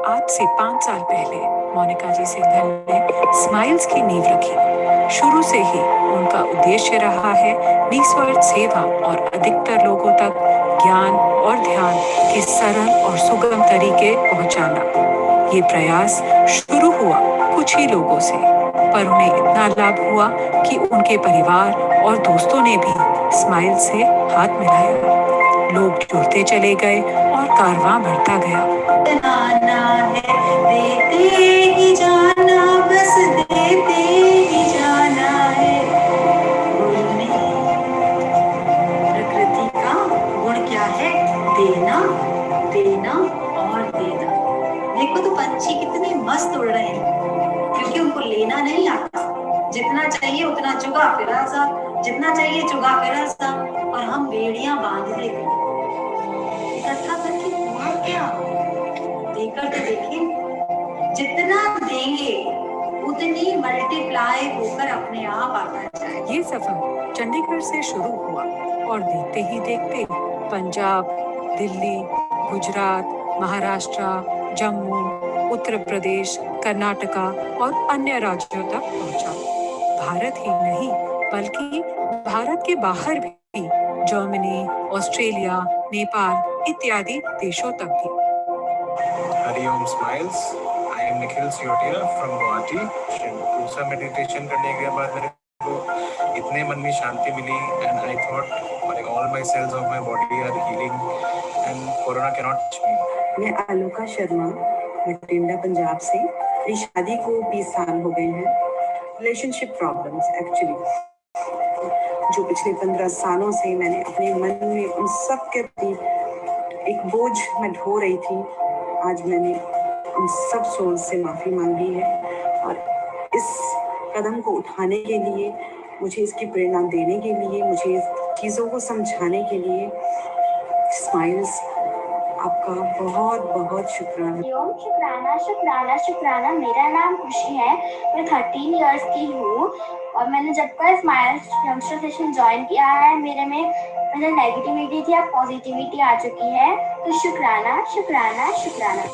C: आज से 5 साल पहले मोनिका जी सिंघल ने स्माइल्स की नींव रखी। शुरू से ही उनका उद्देश्य रहा है निस्वार्थ सेवा और अधिकतर लोगों तक ज्ञान और ध्यान के सरल और सुगम तरीके पहुंचाना। ये प्रयास शुरू हुआ कुछ ही लोगों से, पर उन्हें इतना लाभ हुआ कि उनके परिवार और दोस्तों ने भी स्माइल से हाथ मिलाया। लोग जुड़ते चले गए और कारवां बढ़ता गया।
A: देते ही जाना, बस देते ही जाना है। प्रकृति का गुण क्या है? देना, देना और देना। देखो तो पंछी कितने मस्त उड़ रहे हैं, क्योंकि उनको लेना नहीं आता। जितना चाहिए उतना चुगा फिरा सा, जितना चाहिए चुगा फिरा सा। और हम बेड़ियां बांध देते हैं इकट्ठा करके। हुआ क्या? देकर तो देखिए, जितना देंगे उतनी मल्टीप्लाई होकर अपने आप आता जाएगा।
C: ये सफर चंडीगढ़ से शुरू हुआ और देखते ही देखते पंजाब, दिल्ली, गुजरात, महाराष्ट्र, जम्मू, उत्तर प्रदेश, कर्नाटका और अन्य राज्यों तक पहुंचा। भारत ही नहीं बल्कि भारत के बाहर भी, जर्मनी, ऑस्ट्रेलिया, नेपाल इत्यादि देशों तक भी।
D: हरिओम smiles, I am Nikhil Siotia from Guwahati. दूसरा मेडिटेशन करने के बाद मेरे को इतने मन में शांति मिली and I thought like all my cells of my body are healing and corona cannot touch me.
E: मैं आलोका शर्मा, बठिंडा पंजाब से। मेरी शादी को 20 साल हो गए हैं। रिलेशनशिप प्रॉब्लम्स एक्चुअली जो पिछले 15 सालों से मैंने अपने मन में उन सब के प्रति एक बोझ मैं ढो रही थी, आज मैंने उन सब सोल से माफ़ी मांगी है। और इस कदम को उठाने के लिए, मुझे इसकी प्रेरणा देने के लिए, मुझे चीज़ों को समझाने के लिए स्माइल्स आपका बहुत बहुत शुक्राना।
F: शुक्राना शुक्राना शुक्राना। मेरा नाम खुशी है, मैं 13 इयर्स की हूँ और मैंने जब का स्माइल्स यंगस्टर सेशन ज्वाइन किया है, मेरे में मतलब नेगेटिविटी थी, अब पॉजिटिविटी आ चुकी है। तो शुक्राना शुक्राना शुक्राना।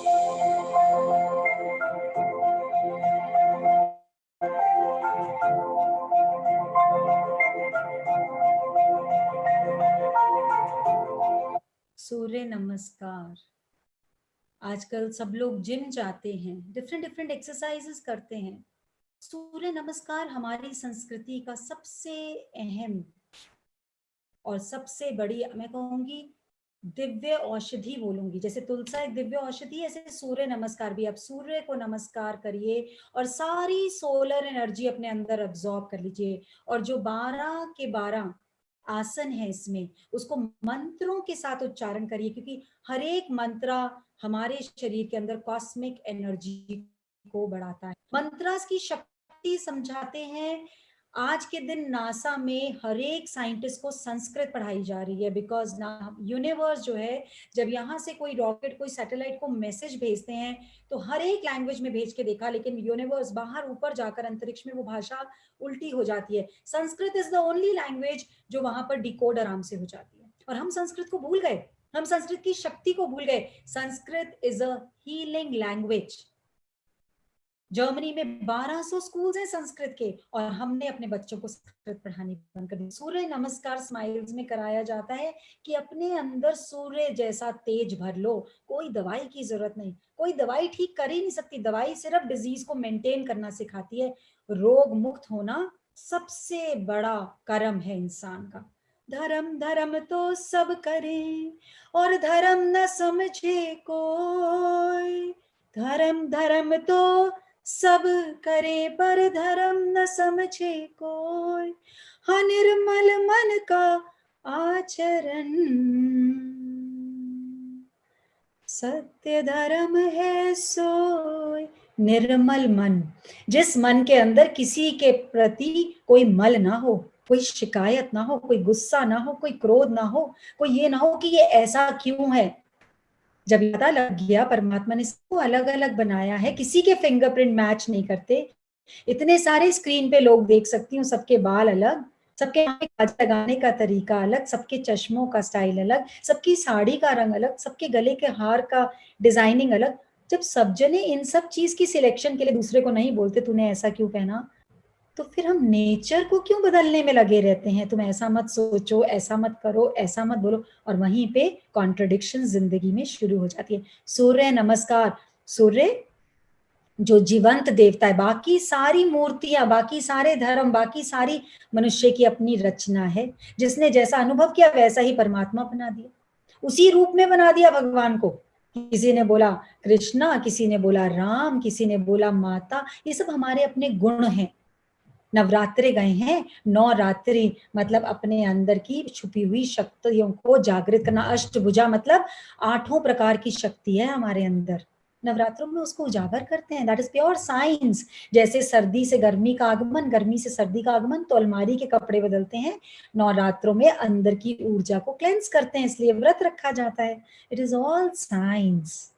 A: सूर्य नमस्कार। आजकल सब लोग जिम जाते हैं, डिफरेंट डिफरेंट एक्सरसाइजेस करते हैं। सूर्य नमस्कार हमारी संस्कृति का सबसे अहम और सबसे बड़ी, मैं कहूंगी दिव्य औषधि बोलूंगी। जैसे तुलसा एक दिव्य औषधि है, ऐसे सूर्य नमस्कार भी। आप सूर्य को नमस्कार करिए और सारी सोलर एनर्जी अपने अंदर अब्सॉर्ब कर लीजिए। और जो 12 के 12 आसन है इसमें, उसको मंत्रों के साथ उच्चारण करिए, क्योंकि हर एक मंत्र हमारे शरीर के अंदर कॉस्मिक एनर्जी को बढ़ाता है। मंत्रास की शक्ति समझाते हैं। आज के दिन नासा में हर एक साइंटिस्ट को संस्कृत पढ़ाई जा रही है, बिकॉज यूनिवर्स जो है, जब यहाँ से कोई रॉकेट, कोई सैटेलाइट को मैसेज भेजते हैं तो हर एक लैंग्वेज में भेज के देखा, लेकिन यूनिवर्स बाहर ऊपर जाकर अंतरिक्ष में वो भाषा उल्टी हो जाती है। Sanskrit is the only language जो वहां पर डिकोड आराम से हो जाती है। और हम संस्कृत को भूल गए, हम संस्कृत की शक्ति को भूल गए। Sanskrit is a healing language. Germany में 1200 स्कूल्स हैं संस्कृत के, और हमने अपने बच्चों को संस्कृत पढ़ानी बंद कर दी। सूर्य नमस्कार स्माइल्स में कराया जाता है कि अपने अंदर सूर्य जैसा तेज भर लो। कोई दवाई की जरूरत नहीं, कोई दवाई ठीक कर ही नहीं सकती। दवाई सिर्फ डिजीज को मेंटेन करना सिखाती है। रोग मुक्त होना सबसे बड़ा कर्म है इंसान का। धर्म धर्म तो सब करें और धर्म न समझे कोई, धर्म धर्म तो सब करे पर धर्म न समझे कोई, हाँ निर्मल मन का आचरण सत्य धर्म है सोई। निर्मल मन, जिस मन के अंदर किसी के प्रति कोई मल ना हो, कोई शिकायत ना हो, कोई गुस्सा ना हो, कोई क्रोध ना हो, कोई ये ना हो कि ये ऐसा क्यों है। जब पता लग गया परमात्मा ने सबको अलग अलग बनाया है, किसी के फिंगरप्रिंट मैच नहीं करते। इतने सारे स्क्रीन पे लोग देख सकती हूँ, सबके बाल अलग, सबके काजल लगाने का तरीका अलग, सबके चश्मों का स्टाइल अलग, सबकी साड़ी का रंग अलग, सबके गले के हार का डिजाइनिंग अलग। जब सब जने इन सब चीज की सिलेक्शन के लिए दूसरे को नहीं बोलते तूने ऐसा क्यों पहना, तो फिर हम नेचर को क्यों बदलने में लगे रहते हैं। तुम ऐसा मत सोचो, ऐसा मत करो, ऐसा मत बोलो, और वहीं पे कॉन्ट्रडिक्शन जिंदगी में शुरू हो जाती है। सूर्य नमस्कार, सूर्य जो जीवंत देवता है, बाकी सारी मूर्तियां, बाकी सारे धर्म, बाकी सारी मनुष्य की अपनी रचना है। जिसने जैसा अनुभव किया वैसा ही परमात्मा बना दिया, उसी रूप में बना दिया भगवान को। किसी ने बोला कृष्णा, किसी ने बोला राम, किसी ने बोला माता, ये सब हमारे अपने गुण हैं। नवरात्रे गए हैं, 9 रात्रि मतलब अपने अंदर की छुपी हुई शक्तियों को जागृत करना। अष्टभुजा मतलब 8 प्रकार की शक्ति है हमारे अंदर, नवरात्रों में उसको उजागर करते हैं। That is pure science. जैसे सर्दी से गर्मी का आगमन, गर्मी से सर्दी का आगमन, तो अलमारी के कपड़े बदलते हैं। नवरात्रों में अंदर की ऊर्जा को क्लेंस करते हैं, इसलिए व्रत रखा जाता है। It is all science.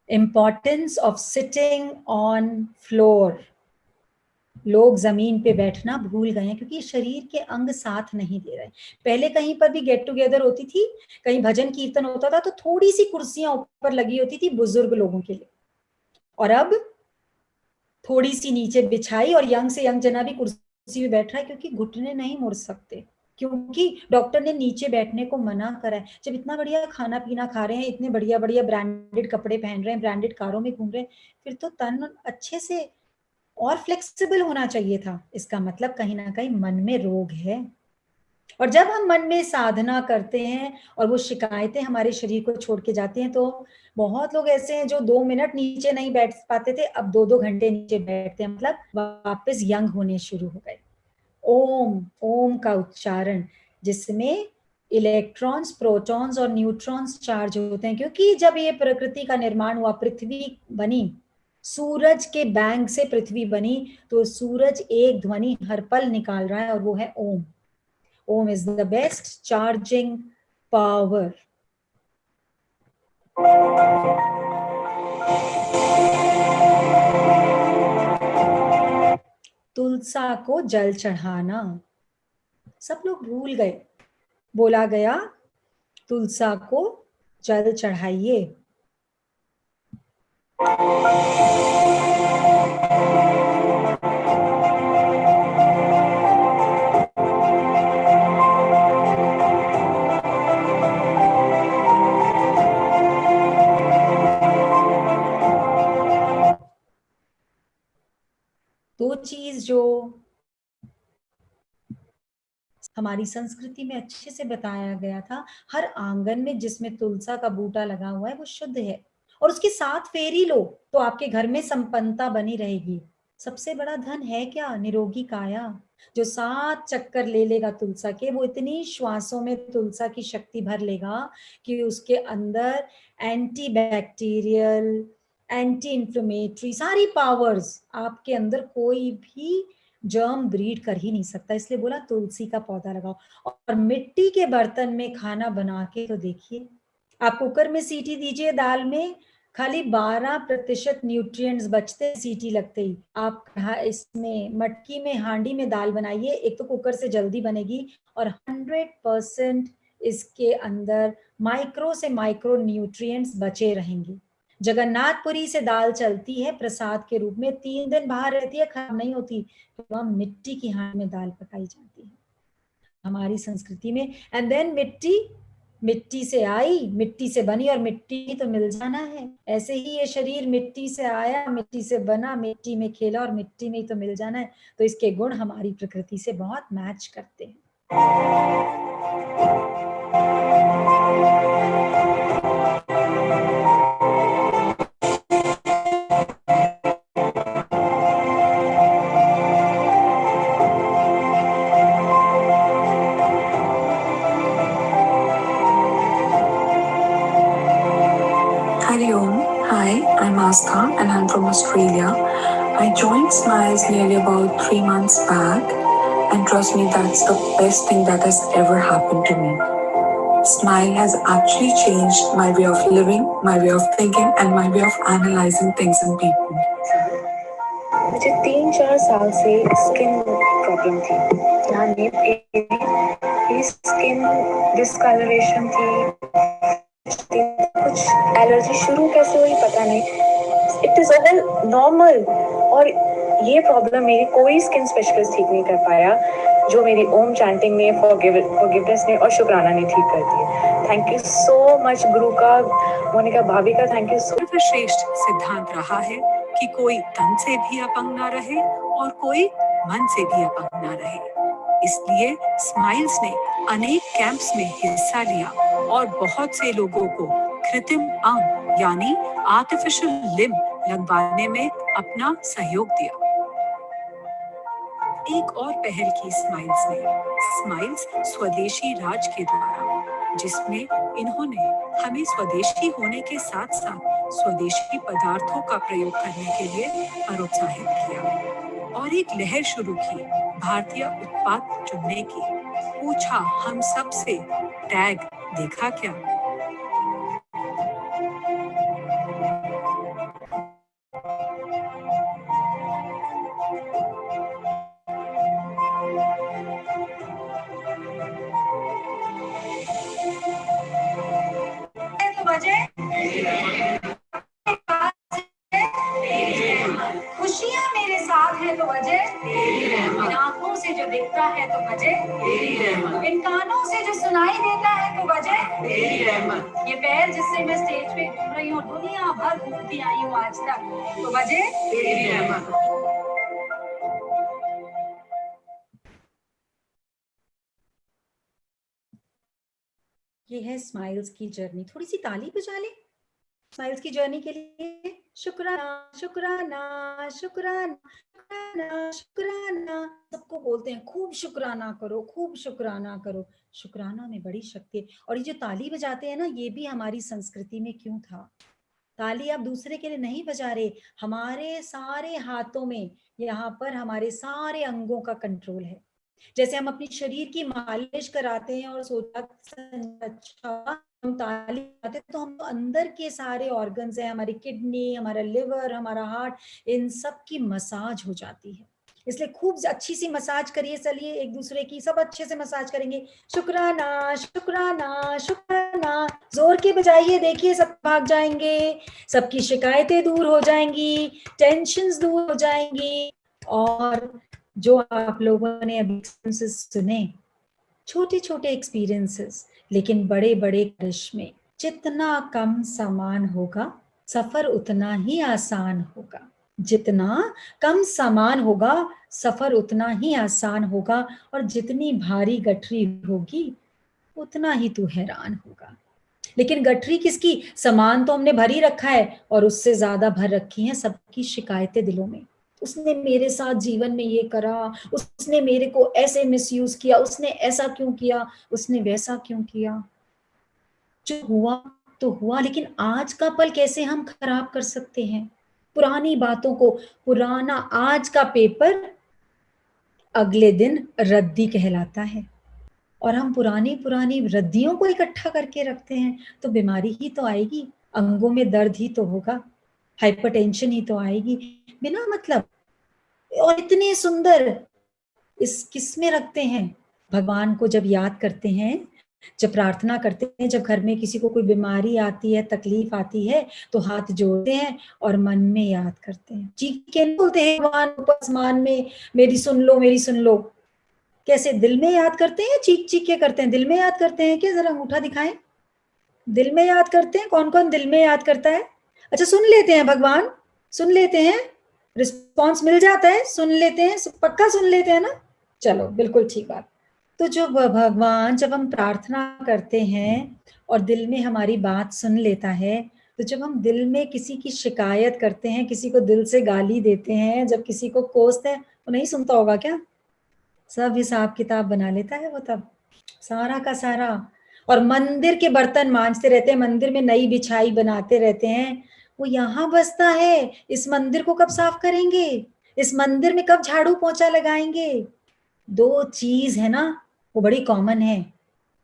A: Importance of sitting on floor. लोग जमीन पे बैठना भूल गए हैं क्योंकि शरीर के अंग साथ नहीं दे रहे। पहले कहीं पर भी गेट टुगेदर होती थी, कहीं भजन कीर्तन होता था, तो थोड़ी सी कुर्सियां ऊपर लगी होती थी बुजुर्ग लोगों के लिए, और अब थोड़ी सी नीचे बिछाई और यंग से यंग जना भी कुर्सी में बैठ रहा है, क्योंकि घुटने नहीं मुड़ सकते, क्योंकि डॉक्टर ने नीचे बैठने को मना करा है। जब इतना बढ़िया खाना पीना खा रहे हैं, इतने बढ़िया बढ़िया ब्रांडेड कपड़े पहन रहे हैं, ब्रांडेड कारों में घूम रहे हैं, फिर तो तन अच्छे से और फ्लेक्सिबल होना चाहिए था। इसका मतलब कहीं ना कहीं मन में रोग है। और जब हम मन में साधना करते हैं और वो शिकायतें हमारे शरीर को छोड़ के जाती हैं, तो बहुत लोग ऐसे हैं जो 2 मिनट नीचे नहीं बैठ पाते थे, अब 2-2 घंटे नीचे बैठते हैं, मतलब वापस यंग होने शुरू हो गए। ओम, ओम का उच्चारण, जिसमें इलेक्ट्रॉन्स, प्रोटॉन्स और न्यूट्रॉन्स चार्ज होते हैं, क्योंकि जब ये प्रकृति का निर्माण हुआ, पृथ्वी बनी, सूरज के बैंक से पृथ्वी बनी, तो सूरज एक ध्वनि हर पल निकाल रहा है और वो है ओम। ओम is the best charging power. तुलसा को जल चढ़ाना सब लोग भूल गए। बोला गया तुलसा को जल चढ़ाइए। दो चीज जो हमारी संस्कृति में अच्छे से बताया गया था, हर आंगन में जिसमें तुलसा का बूटा लगा हुआ है वो शुद्ध है, और उसकी 7 फेरी लो तो आपके घर में संपन्नता बनी रहेगी। सबसे बड़ा धन है क्या? निरोगी काया। जो 7 चक्कर ले लेगा तुलसा के, वो इतनी श्वासों में तुलसा की शक्ति भर लेगा कि उसके अंदर एंटी बैक्टीरियल, एंटी इंफ्लेमेटरी सारी पावर्स, आपके अंदर कोई भी जर्म ब्रीड कर ही नहीं सकता। इसलिए बोला तुलसी का पौधा लगाओ। और मिट्टी के बर्तन में खाना बना के तो देखिए, आप कुकर में सीटी दीजिए दाल में, खाली 12% न्यूट्रिएंट्स बचते सीटी लगते ही। आप इसमें मटकी में, हांडी में दाल बनाइए, एक तो कुकर से जल्दी बनेगी और 100% इसके अंदर माइक्रो से माइक्रो न्यूट्रिएंट्स बचे रहेंगे। जगन्नाथपुरी से दाल चलती है प्रसाद के रूप में, 3 दिन बाहर रहती है, खराब नहीं होती। तो मिट्टी की हांडी में दाल पकाई जाती है हमारी संस्कृति में। एंड देन मिट्टी से आई, मिट्टी से बनी, और मिट्टी तो मिल जाना है। ऐसे ही ये शरीर मिट्टी से आया, मिट्टी से बना, मिट्टी में खेला और मिट्टी में ही तो मिल जाना है। तो इसके गुण हमारी प्रकृति से बहुत मैच करते हैं।
C: Astha and I'm from Australia. I joined Smiles nearly about 3 months back, and trust me, that's the best thing that has ever happened to me. Smile has actually changed my way of living, my way of thinking, and my way of analyzing things and people.
E: मुझे 3-4 साल से skin problem थी, यहाँ nap area skin discolouration थी, कुछ allergy शुरू कैसे हुई पता नहीं, इट इज ऑल नॉर्मल। और ये प्रॉब्लम मेरी कोई स्किन स्पेशलिस्ट ठीक नहीं कर पाया, जो मेरी ओम चैंटिंग ने, फॉरगिवनेस ने और शुक्राना ने ठीक कर दी। थैंक यू सो मच गुरु का, मोनिका भाभी का, थैंक यू सो।
C: सर्वश्रेष्ठ सिद्धांत रहा है कि कोई तन से भी अपंग ना रहे और कोई मन से भी अपंग ना रहे। इसलिए स्माइल्स ने अनेक कैंप्स में हिस्सा लिया और बहुत से लोगों को कृत्रिम अंग यानी आर्टिफिशियल लिम्ब लगवाने में अपना सहयोग दिया। एक और पहल की स्माइल्स ने, स्माइल्स स्वदेशी राज के द्वारा, जिसमें इन्होंने हमें स्वदेशी होने के साथ साथ स्वदेशी पदार्थों का प्रयोग करने के लिए प्रोत्साहित किया और एक लहर शुरू की भारतीय उत्पाद चुनने की। पूछा हम सब से, टैग देखा क्या?
A: खुशियाँ मेरे साथ है तो वजह, इन आंखों से जो दिखता है तो वजह, इन कानों से जो सुनाई देता है तो वजह, ये पैर जिससे मैं स्टेज पे घूम रही हूँ, दुनिया भर घूमती आई हूँ आज तक, तो वजह। ये है स्माइल्स की जर्नी। थोड़ी सी ताली बजा ले स्माइल्स की जर्नी के लिए। शुक्राना शुक्राना शुक्राना शुक्राना शुक्राना, सबको बोलते हैं खूब शुक्राना करो, खूब शुक्राना करो। शुक्राना में बड़ी शक्ति है। और ये जो ताली बजाते हैं ना, ये भी हमारी संस्कृति में क्यों था। ताली आप दूसरे के लिए नहीं बजा रहे, हमारे सारे हाथों में, यहाँ पर हमारे सारे अंगों का कंट्रोल है। जैसे हम अपने शरीर की मालिश कराते हैं और सोचा अच्छा हम ताली बजाते हैं, तो हम अंदर के सारे ऑर्गन्स हैं, हमारी किडनी, हमारा लिवर, हमारा हार्ट, इन सब की मसाज हो जाती है। इसलिए खूब अच्छी सी मसाज करिए। चलिए एक दूसरे की सब अच्छे से मसाज करेंगे। शुक्राना शुक्राना शुक्राना, जोर के बजाइए, देखिए सब भाग जाएंगे, सबकी शिकायतें दूर हो जाएंगी, टेंशन्स दूर हो जाएंगी। और जो आप लोगों ने अभी एक्सपीरियंसेस सुने, छोटे छोटे एक्सपीरियंसेस, लेकिन बड़े बड़े करिश्मे, जितना कम सामान होगा सफर उतना ही आसान होगा। जितना कम सामान होगा सफर उतना ही आसान होगा, और जितनी भारी गठरी होगी उतना ही तू हैरान होगा। लेकिन गठरी किसकी? सामान तो हमने भर ही रखा है, और उससे ज्यादा भर रखी हैं सबकी शिकायतें दिलों में। उसने मेरे साथ जीवन में ये करा, उसने मेरे को ऐसे मिसयूज किया, उसने ऐसा क्यों किया, उसने वैसा क्यों किया। जो हुआ तो हुआ, लेकिन आज का पल कैसे हम खराब कर सकते हैं? पुरानी बातों को, पुराना आज का पेपर अगले दिन रद्दी कहलाता है, और हम पुरानी पुरानी रद्दियों को इकट्ठा करके रखते हैं, तो बीमारी ही तो आएगी, अंगों में दर्द ही तो होगा, हाइपरटेंशन ही तो आएगी बिना मतलब। और इतने सुंदर इस किस में रखते हैं? भगवान को जब याद करते हैं, जब प्रार्थना करते हैं, जब घर में किसी को कोई बीमारी आती है, तकलीफ आती है, तो हाथ जोड़ते हैं और मन में याद करते हैं। चीख के नहीं बोलते हैं भगवान आसमान में मेरी सुन लो, मेरी सुन लो। कैसे दिल में याद करते हैं, चीख चीख के करते हैं? दिल में याद करते हैं क्या? जरा अंगूठा दिखाएं। दिल में याद करते हैं? कौन कौन दिल में याद करता है? अच्छा, सुन लेते हैं भगवान, सुन लेते हैं, रिस्पॉन्स मिल जाता है, सुन लेते हैं, पक्का सुन लेते हैं ना? चलो, बिल्कुल ठीक बात। तो जो भगवान, जब हम प्रार्थना करते हैं और दिल में हमारी बात सुन लेता है, तो जब हम दिल में किसी की शिकायत करते हैं, किसी को दिल से गाली देते हैं, जब किसी को कोसते हैं, वो नहीं सुनता होगा क्या? सब हिसाब किताब बना लेता है वो तब, सारा का सारा। और मंदिर के बर्तन मांजते रहते हैं, मंदिर में नई बिछाई बनाते रहते हैं, वो यहाँ बसता है। इस मंदिर को कब साफ करेंगे? इस मंदिर में कब झाड़ू पोंछा लगाएंगे? दो चीज है ना, वो बड़ी कॉमन है।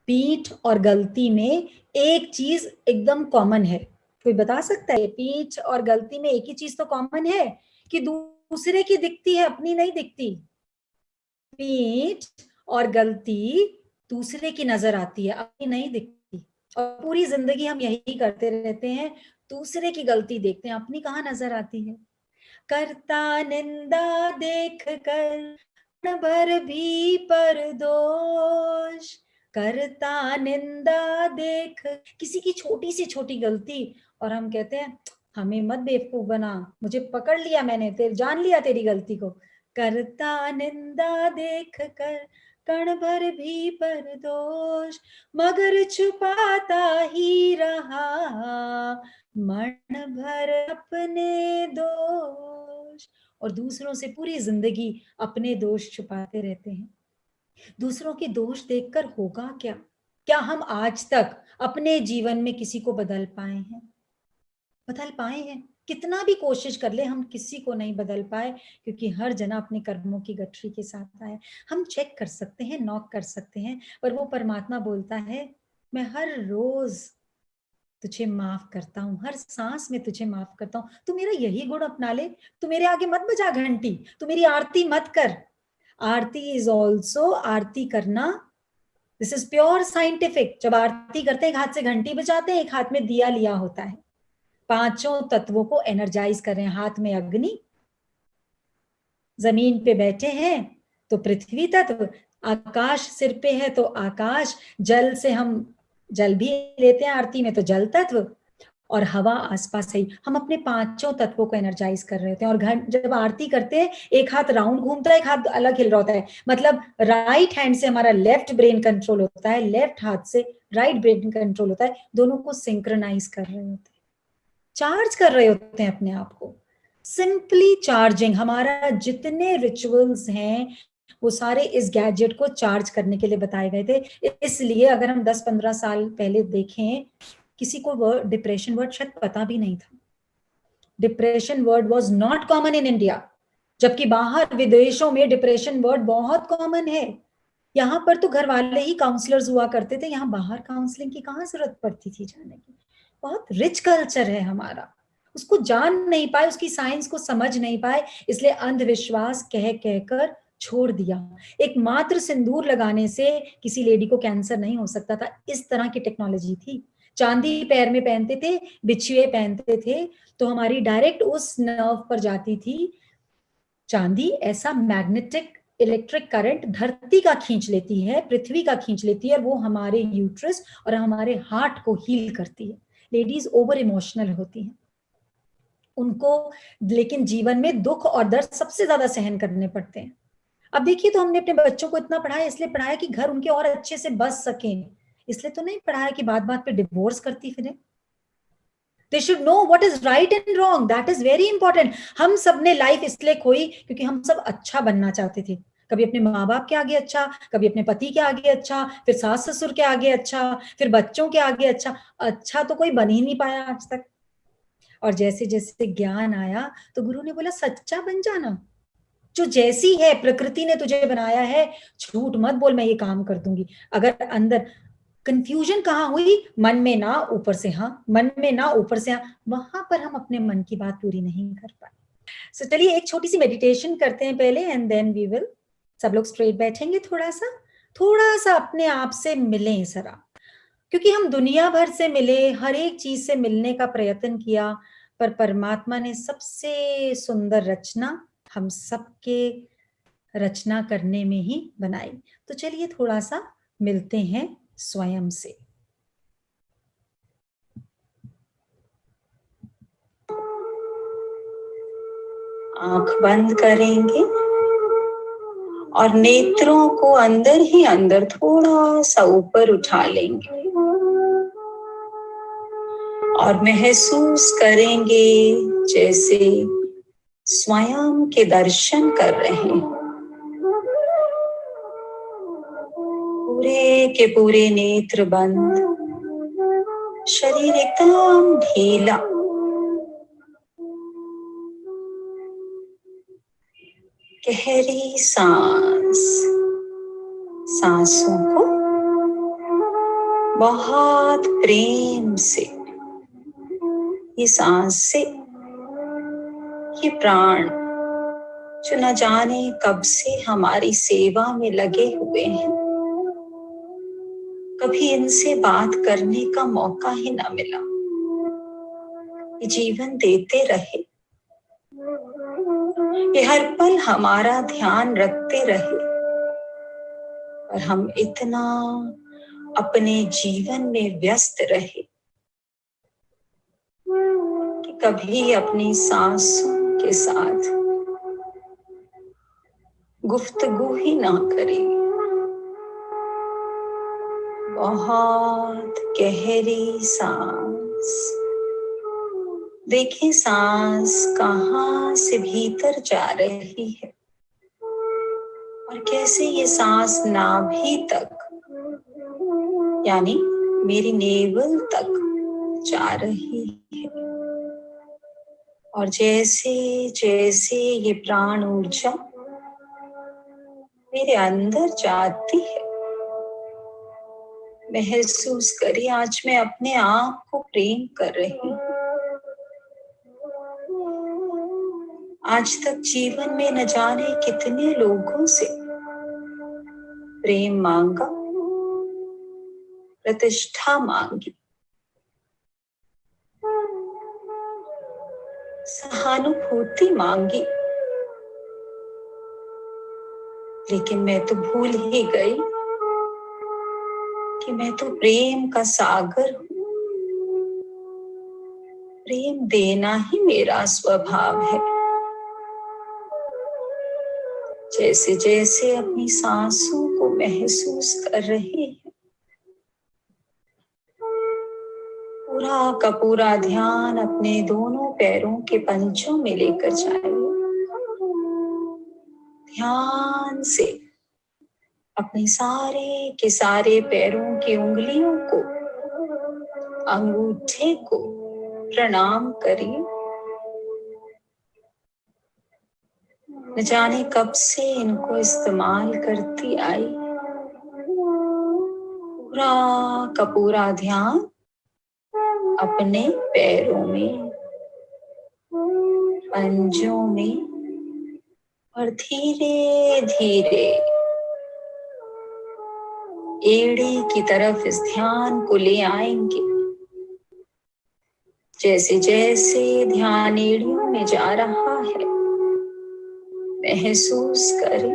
A: पीठ और गलती में एक चीज एकदम कॉमन है। कोई बता सकता है? पीठ और गलती में एक ही चीज तो कॉमन है कि दूसरे की दिखती है, अपनी नहीं दिखती। पीठ और गलती दूसरे की नजर आती है, अपनी नहीं दिखती। और पूरी जिंदगी हम यही करते रहते हैं, दूसरे की गलती देखते हैं, अपनी कहाँ नजर आती है। करता निंदा देख कर भर भी पर दोष, करता निंदा देख, किसी की छोटी से छोटी गलती, और हम कहते हैं हमें मत बेवकूफ बना, मुझे पकड़ लिया मैंने, जान लिया तेरी गलती को। करता निंदा देख कर कण भर भी पर दोष, मगर छुपाता ही रहा मन भर अपने दोष। और दूसरों से पूरी जिंदगी अपने दोष छुपाते रहते हैं। दूसरों के दोष देखकर होगा क्या? क्या हम आज तक अपने जीवन में किसी को बदल पाए हैं? बदल पाए हैं? कितना भी कोशिश कर ले, हम किसी को नहीं बदल पाए, क्योंकि हर जना अपने कर्मों की गठरी के साथ आए। हम चेक कर सकते हैं, नॉक कर सकते हैं, पर वो परमात्मा बोलता है मैं हर रोज तुझे माफ करता हूँ, हर सांस में तुझे माफ करता हूँ। तू मेरा यही गुण अपना ले, तू मेरे आगे मत बजा घंटी, तू मेरी आरती मत कर। आरती इज ऑल्सो, आरती करना, दिस इज प्योर साइंटिफिक। जब आरती करते हैं, एक हाथ से घंटी बजाते हैं, एक हाथ में दिया लिया होता है, पांचों तत्वों को एनर्जाइज कर रहे हैं। हाथ में अग्नि, जमीन पे बैठे हैं तो पृथ्वी तत्व, आकाश सिर पे है तो आकाश, जल से हम जल भी लेते हैं आरती में तो जल तत्व, और हवा आसपास है। हम अपने पांचों तत्वों को एनर्जाइज कर रहे होते हैं। और जब आरती करते हैं, एक हाथ राउंड घूमता है, एक हाथ अलग हिल रहा होता है, मतलब राइट हैंड से हमारा लेफ्ट ब्रेन कंट्रोल होता है, लेफ्ट हाथ से राइट ब्रेन कंट्रोल होता है, दोनों को सिंक्रोनाइज कर रहे होते हैं, चार्ज कर रहे होते हैं अपने आप को। Simply charging. हमारा जितने रिचुअल्स हैं वो सारे इस गैजेट को चार्ज करने के लिए बताए गए थे। इसलिए अगर हम 10-15 साल पहले देखें, किसी को वर्ड डिप्रेशन वर्ड शायद पता भी नहीं था। Depression word was not common in India, जबकि बाहर विदेशों में डिप्रेशन वर्ड बहुत कॉमन है। यहाँ पर तो घर वाले ही काउंसलर्स हुआ करते थे, यहाँ बाहर काउंसलिंग की कहाँ जरूरत पड़ती थी जाने की। बहुत रिच कल्चर है हमारा, उसको जान नहीं पाए, उसकी साइंस को समझ नहीं पाए, इसलिए अंधविश्वास कह कहकर छोड़ दिया। एक मात्र सिंदूर लगाने से किसी लेडी को कैंसर नहीं हो सकता था, इस तरह की टेक्नोलॉजी थी। चांदी पैर में पहनते थे, बिछुए पहनते थे, तो हमारी डायरेक्ट उस नर्व पर जाती थी चांदी। ऐसा मैग्नेटिक इलेक्ट्रिक करंट धरती का खींच लेती है, पृथ्वी का खींच लेती है, और वो हमारे यूट्रस और हमारे हार्ट को हील करती है। लेडीज ओवर इमोशनल होती हैं, उनको लेकिन जीवन में दुख और दर्द सबसे ज्यादा सहन करने पड़ते हैं। अब देखिए, तो हमने अपने बच्चों को इतना पढ़ाया, इसलिए पढ़ाया कि घर उनके और अच्छे से बस सकें, इसलिए तो नहीं पढ़ाया कि बात बात पे डिवोर्स करती फिरें। They should know what is right and wrong. That is very important. हम सब ने लाइफ इसलिए खोई क्योंकि हम सब अच्छा बनना चाहते थे। कभी अपने माँ बाप के आगे अच्छा, कभी अपने पति के आगे अच्छा, फिर सास ससुर के आगे अच्छा, फिर बच्चों के आगे अच्छा। अच्छा तो कोई बन ही नहीं पाया आज तक। और जैसे जैसे ज्ञान आया तो गुरु ने बोला सच्चा बन जाना, जो जैसी है प्रकृति ने तुझे बनाया है, झूठ मत बोल, मैं ये काम कर दूंगी। अगर अंदर कंफ्यूजन कहाँ हुई, मन में ना ऊपर से हाँ, मन में ना ऊपर से हाँ, वहां पर हम अपने मन की बात पूरी नहीं कर पाए। सो चलिए एक छोटी सी मेडिटेशन करते हैं पहले, एंड देन वी विल, सब लोग स्ट्रेट बैठेंगे, थोड़ा सा अपने आप से मिलें जरा, क्योंकि हम दुनिया भर से मिले, हर एक चीज से मिलने का प्रयत्न किया, पर परमात्मा ने सबसे सुंदर रचना हम सबके रचना करने में ही बनाई। तो चलिए थोड़ा सा मिलते हैं स्वयं से।
G: आंख बंद करेंगे और नेत्रों को अंदर ही अंदर थोड़ा सा ऊपर उठा लेंगे और महसूस करेंगे जैसे स्वयं के दर्शन कर रहे हैं। पूरे के पूरे नेत्र बंद, शरीर एकदम ढीला। गहरी सांस, सांसों को बहुत प्रेम से, ये सांस से ये प्राण जो न जाने कब से हमारी सेवा में लगे हुए हैं, कभी इनसे बात करने का मौका ही ना मिला, ये जीवन देते रहे, ये हर पल हमारा ध्यान रखते रहे, और हम इतना अपने जीवन में व्यस्त रहे कि कभी अपनी सांसों के साथ गुफ्तगू ही ना करें। बहुत गहरी सांस, देखें सांस कहाँ से भीतर जा रही है और कैसे ये सांस नाभि तक, यानी मेरी नेवल तक जा रही है, और जैसे जैसे ये प्राण ऊर्जा मेरे अंदर जाती है, महसूस करिए आज मैं अपने आप को प्रेम कर रही हूँ। आज तक जीवन में न जाने कितने लोगों से प्रेम मांगा, प्रतिष्ठा मांगी, सहानुभूति मांगी, लेकिन मैं तो भूल ही गई कि मैं तो प्रेम का सागर हूँ। प्रेम देना ही मेरा स्वभाव है। जैसे जैसे अपनी सांसों को महसूस कर रहे हैं, पूरा का पूरा ध्यान अपने दोनों पैरों के पंजों में लेकर जाइए। ध्यान से अपने सारे के सारे पैरों की उंगलियों को, अंगूठे को प्रणाम करिए। न जाने कब से इनको इस्तेमाल करती आई। पूरा का पूरा ध्यान अपने पैरों में, पंजों में, और धीरे धीरे एड़ी की तरफ इस ध्यान को ले आएंगे। जैसे जैसे ध्यान एड़ियों में जा रहा है, महसूस करें,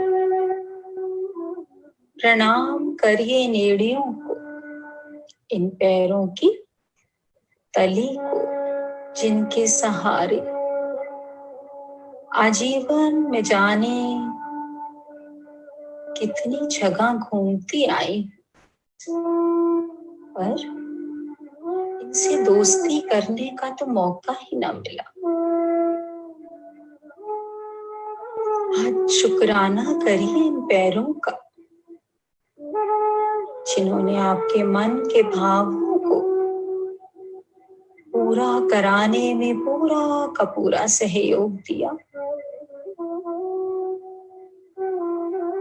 G: प्रणाम करिए इन एड़ियों को, इन पैरों की तली को, जिनके सहारे आजीवन में जाने कितनी जगह घूमती आई, पर इनसे दोस्ती करने का तो मौका ही ना मिला। आज शुक्राना करिए इन पैरों का, जिन्होंने आपके मन के भावों को पूरा कराने में पूरा का पूरा सहयोग दिया।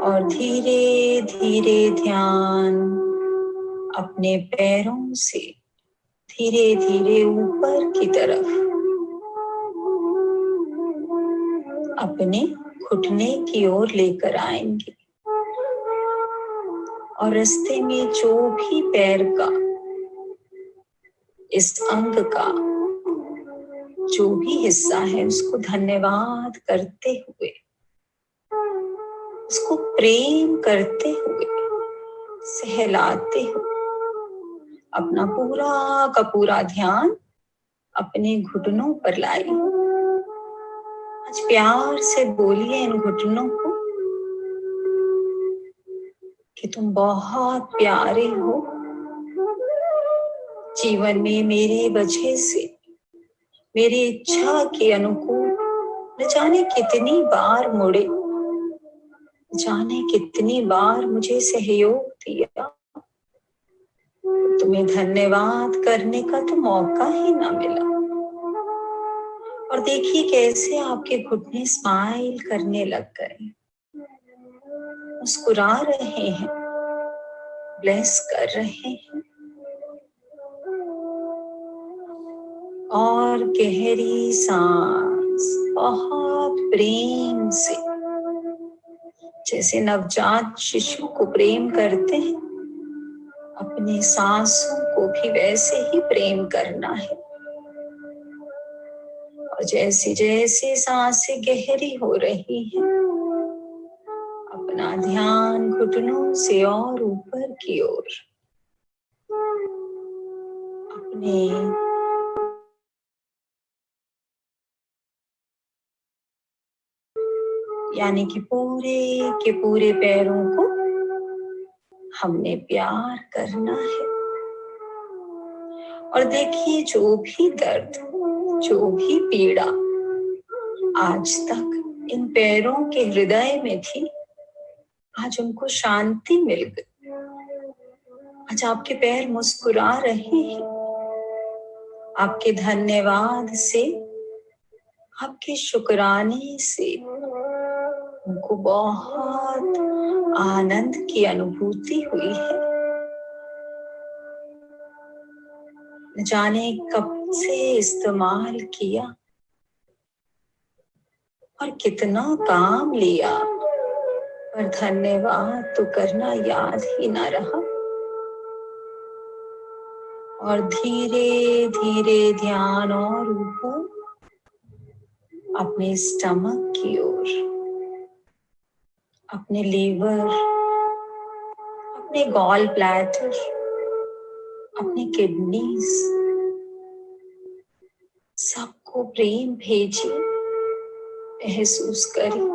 G: और धीरे धीरे ध्यान अपने पैरों से धीरे धीरे ऊपर की तरफ अपने घुटने की ओर लेकर आएंगे। और रास्ते में जो भी पैर का, इस अंग का जो भी हिस्सा है, उसको धन्यवाद करते हुए, उसको प्रेम करते हुए, सहलाते हुए अपना पूरा का पूरा ध्यान अपने घुटनों पर लाइए। आज प्यार से बोलिए इन घुटनों को कि तुम बहुत प्यारे हो। जीवन में मेरी वजह से, मेरी इच्छा के अनुकूल न जाने कितनी बार मुड़े, न जाने कितनी बार मुझे सहयोग दिया, तुम्हें धन्यवाद करने का तो मौका ही ना मिला। और देखिए कैसे आपके घुटने स्माइल करने लग गए, मुस्कुरा रहे हैं, ब्लेस कर रहे हैं। और गहरी सांस बहुत प्रेम से, जैसे नवजात शिशु को प्रेम करते हैं, अपनी सांसों को भी वैसे ही प्रेम करना है। और जैसे जैसे सांसें गहरी हो रही हैं, अपना ध्यान घुटनों से और ऊपर की ओर अपने यानी कि पूरे के पूरे पैरों को हमने प्यार करना है। और देखिए जो भी दर्द, जो भी पीड़ा आज तक इन पैरों के हृदय में थी, आज उनको शांति मिल गई। आज आपके पैर मुस्कुरा रहे हैं, आपके धन्यवाद से, आपके शुक्राने से उनको बहुत आनंद की अनुभूति हुई है। न जाने कब से इस्तेमाल किया और कितना काम लिया, पर धन्यवाद तो करना याद ही ना रहा। और धीरे धीरे ध्यान और ऊपर अपने स्टमक की ओर, अपने लीवर, अपने गॉल ब्लैडर, अपनी किडनीज, सबको प्रेम भेजिए। महसूस करिए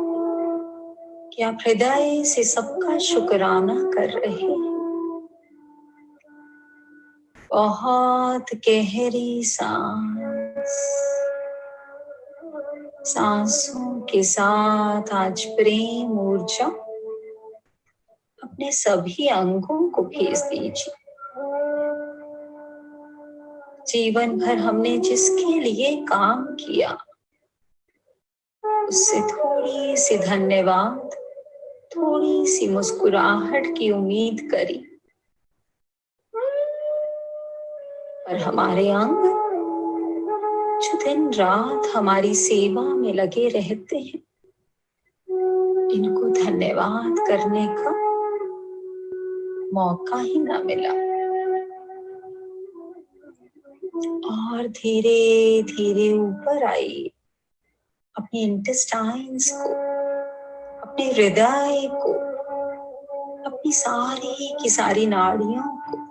G: कि आप हृदय से सबका शुक्राना कर रहे हैं। बहुत गहरी सांस, सांसों के साथ आज प्रेम ऊर्जा अपने सभी अंगों को भेज दीजिए। जीवन भर हमने जिसके लिए काम किया, उससे थोड़ी सी धन्यवाद, थोड़ी सी मुस्कुराहट की उम्मीद करी, पर हमारे अंग जो दिन रात हमारी सेवा में लगे रहते हैं, इनको धन्यवाद करने का मौका ही ना मिला। और धीरे धीरे ऊपर आइए, अपने इंटेस्टाइन्स को, अपने हृदय को, अपनी सारी की सारी नाड़ियों को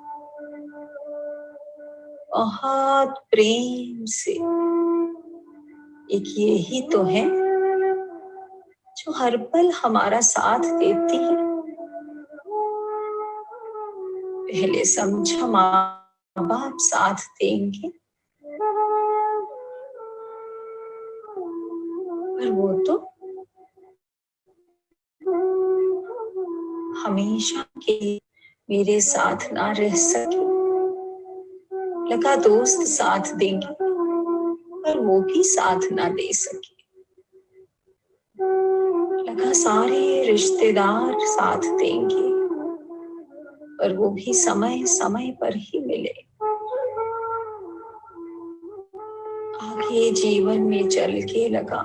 G: बहुत प्रेम से, एक यही तो है जो हर पल हमारा साथ देती है। पहले समझा माँ बाप साथ देंगे, पर वो तो हमेशा के मेरे साथ ना रह सके। लगा दोस्त साथ देंगे, पर वो भी साथ ना दे सके। लगा सारे रिश्तेदार साथ देंगे, पर वो भी समय समय पर ही मिले। आगे जीवन में चल के लगा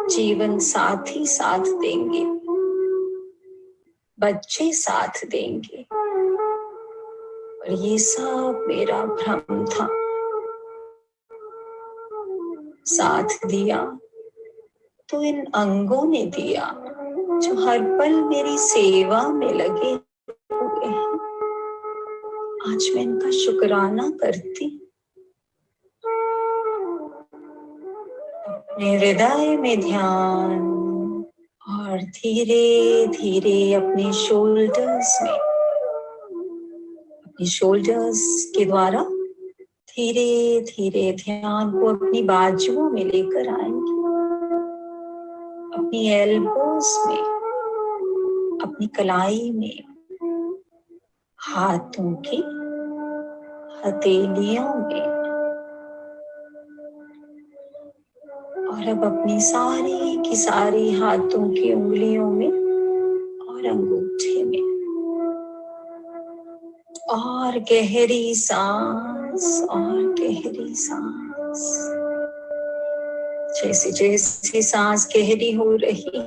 G: जीवन साथी साथ देंगे, बच्चे साथ देंगे, पर ये सब मेरा भ्रम था। साथ दिया तो इन अंगों ने दिया जो हर पल मेरी सेवा में लगे हुए हैं। आज मैं इनका शुक्राना करती। अपने हृदय में ध्यान और धीरे धीरे अपने शोल्डर्स के द्वारा धीरे धीरे ध्यान को अपनी बाजुओं में लेकर आएंगे, अपनी एल्बोस में, अपनी कलाई में, हाथों की हथेलियों में, और अब अपनी सारी की सारी हाथों की उंगलियों में और अंगूठे में। और गहरी सांस और गहरी सांस। जैसे जैसे सांस गहरी हो रही है,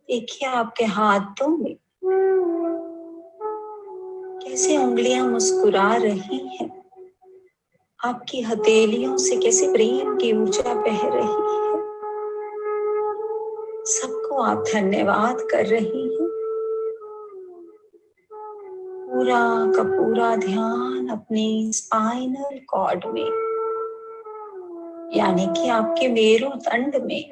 G: देखिए आपके हाथों में कैसे उंगलियां मुस्कुरा रही हैं। आपकी हथेलियों से कैसे प्रेम की ऊर्जा बह रही है। सबको आप धन्यवाद कर रही हैं। पूरा का पूरा ध्यान अपनी स्पाइनल कॉर्ड में, यानी कि आपके मेरुदंड में,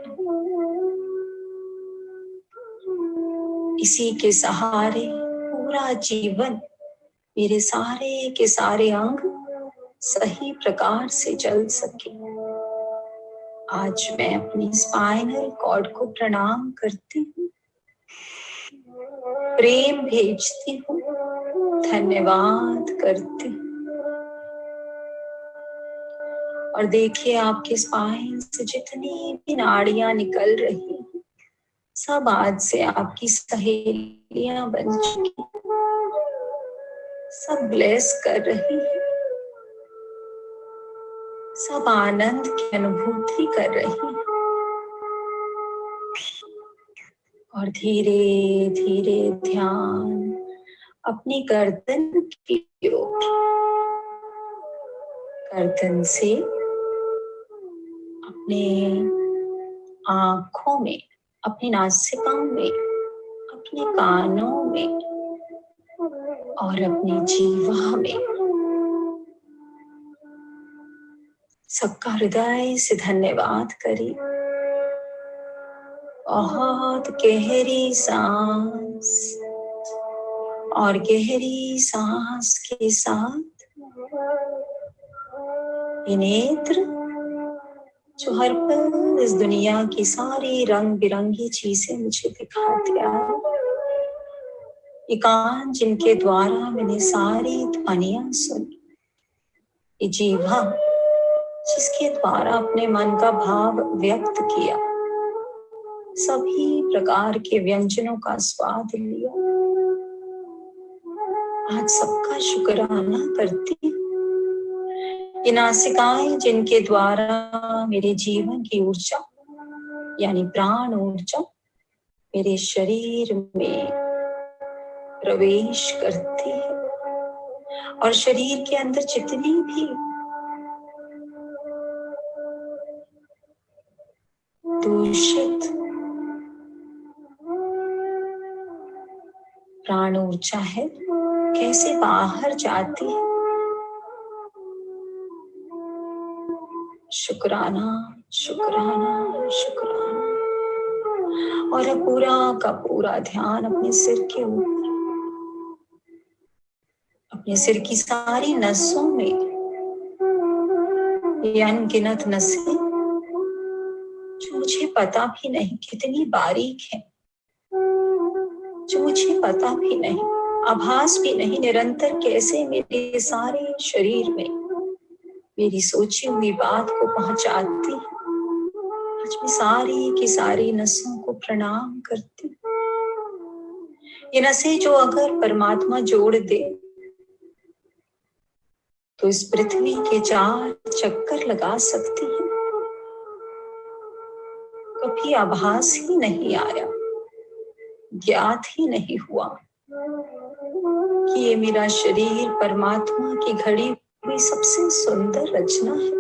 G: इसी के सहारे पूरा जीवन, मेरे सारे के सारे अंग सही प्रकार से चल सके। आज मैं अपनी स्पाइनल कॉर्ड को प्रणाम करती हूँ, प्रेम भेजती हूँ, धन्यवाद करती हूँ। और देखिए आपके स्पाइन से जितनी भी नाड़ियां निकल रही हैं, सब आज से आपकी सहेलियां बन चुकी, सब ब्लेस कर रही है, सब आनंद की अनुभूति कर रही है। और धीरे धीरे ध्यान अपनी गर्दन की ओर, गर्दन से अपने आंखों में, अपनी नासिकाओं में, अपने कानों में और अपनी जीवा में। सबका हृदय से धन्यवाद करिए। बहुत गहरी सांस, और गहरी सांस के साथ ये नेत्र जो हर पल इस दुनिया की सारी रंग बिरंगी चीजें मुझे दिखाते आए, ये कान जिनके द्वारा मैंने सारी ध्वनियां सुनी, ये जीवा जिसके द्वारा अपने मन का भाव व्यक्त किया, सभी प्रकार के व्यंजनों का स्वाद लिया। आज सबका शुक्राना करती हूँ। ये नासिकाएं जिनके द्वारा मेरे जीवन की ऊर्जा, यानी प्राण ऊर्जा, मेरे शरीर में प्रवेश करती है, और शरीर के अंदर जितनी भी दूषित प्राण ऊर्जा है, कैसे बाहर जाती है। शुक्राना शुक्राना शुक्राना। और अब पूरा का पूरा ध्यान अपने सिर के ऊपर, अपने सिर की सारी नसों में, ये अनगिनत नसें जो मुझे पता भी नहीं कितनी बारीक है, जो मुझे पता भी नहीं, आभास भी नहीं, निरंतर कैसे मेरे सारे शरीर में मेरी सोची हुई बात को पहुंचाती है। आज मैं सारी की सारी नसों को प्रणाम करती हूँ। ये नसें जो अगर परमात्मा जोड़ दे तो इस पृथ्वी के 4 चक्कर लगा सकती है। कभी आभास ही नहीं आया, ज्ञात ही नहीं हुआ कि ये मेरा शरीर परमात्मा की घड़ी हुई सबसे सुंदर रचना है।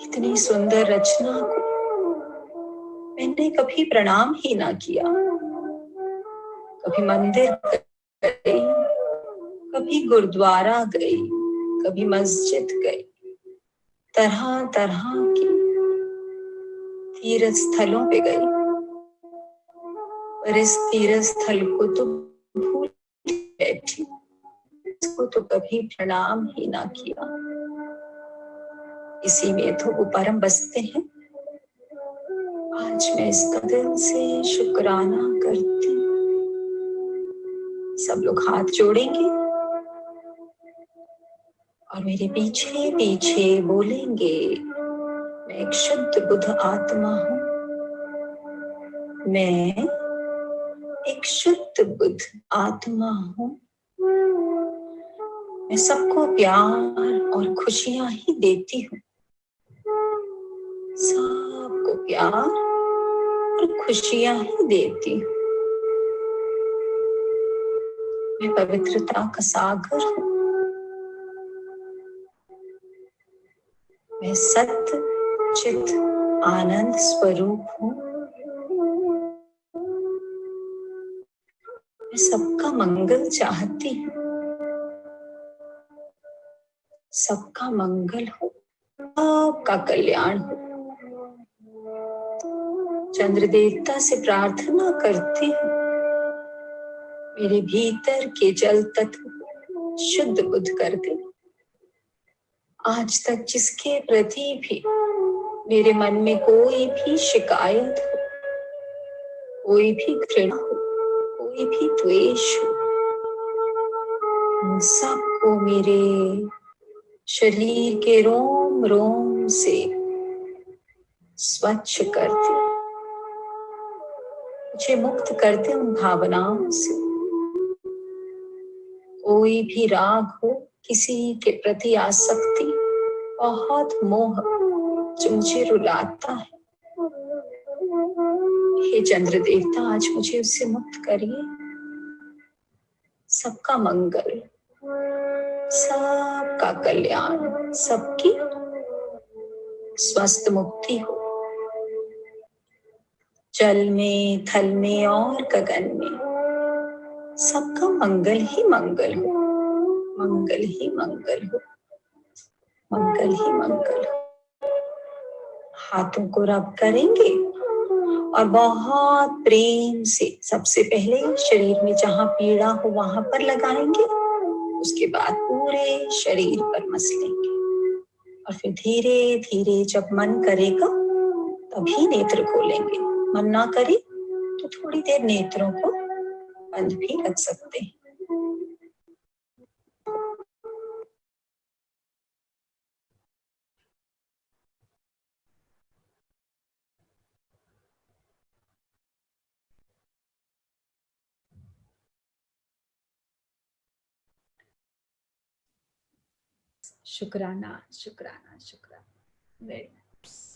G: इतनी सुंदर रचना को मैंने कभी प्रणाम ही ना किया। कभी मंदिर गई, कभी गुरुद्वारा गई, कभी मस्जिद गई, तरह तरह की तीर्थ स्थलों पे गई, पर इस तीर्थ स्थल को तो भूल बैठी, इसको तो कभी प्रणाम ही ना किया। इसी में तो वो परम बसते हैं। आज मैं इसका दिल से शुक्राना करती। सब लोग हाथ जोड़ेंगे और मेरे पीछे पीछे बोलेंगे, मैं एक शुद्ध बुद्ध आत्मा हूँ, मैं एक शुद्ध बुद्ध आत्मा हूँ। मैं सबको प्यार और खुशियां ही देती हूँ, सबको प्यार और खुशियां ही देती हूँ। मैं पवित्रता का सागर हूँ, मैं सत्य चित आनंद स्वरूप हूँ। मैं सबका मंगल चाहती हूँ, सबका मंगल हो, सबका कल्याण हो। चंद्र देवता से प्रार्थना करती हूँ, मेरे भीतर के जल तत्व शुद्ध बुद्ध कर दे। आज तक जिसके प्रति भी मेरे मन में कोई भी शिकायत हो, कोई भी घृणा हो, कोई भी द्वेष हो, उन सबको मेरे शरीर के रोम रोम से स्वच्छ कर दे, मुझे मुक्त कर दे उन भावनाओं से। कोई भी राग हो, किसी के प्रति आसक्ति, बहुत मोह जो मुझे रुलाता है, हे चंद्र देवता आज मुझे उससे मुक्त करिए। सबका मंगल, सबका कल्याण, सबकी स्वस्थ मुक्ति हो। जल में, थल में और गगन में सबका मंगल ही मंगल हो, मंगल ही मंगल हो, मंगल ही मंगल हो। हाथों को रब करेंगे और बहुत प्रेम से सबसे पहले शरीर में जहां पीड़ा हो वहां पर लगाएंगे, उसके बाद पूरे शरीर पर मसलेंगे और फिर धीरे धीरे जब मन करेगा तभी नेत्र खोलेंगे। मन ना करे तो थोड़ी देर नेत्रों को बंद भी रख सकते हैं।
A: शुक्राना शुक्राना शुक्राना। Very nice.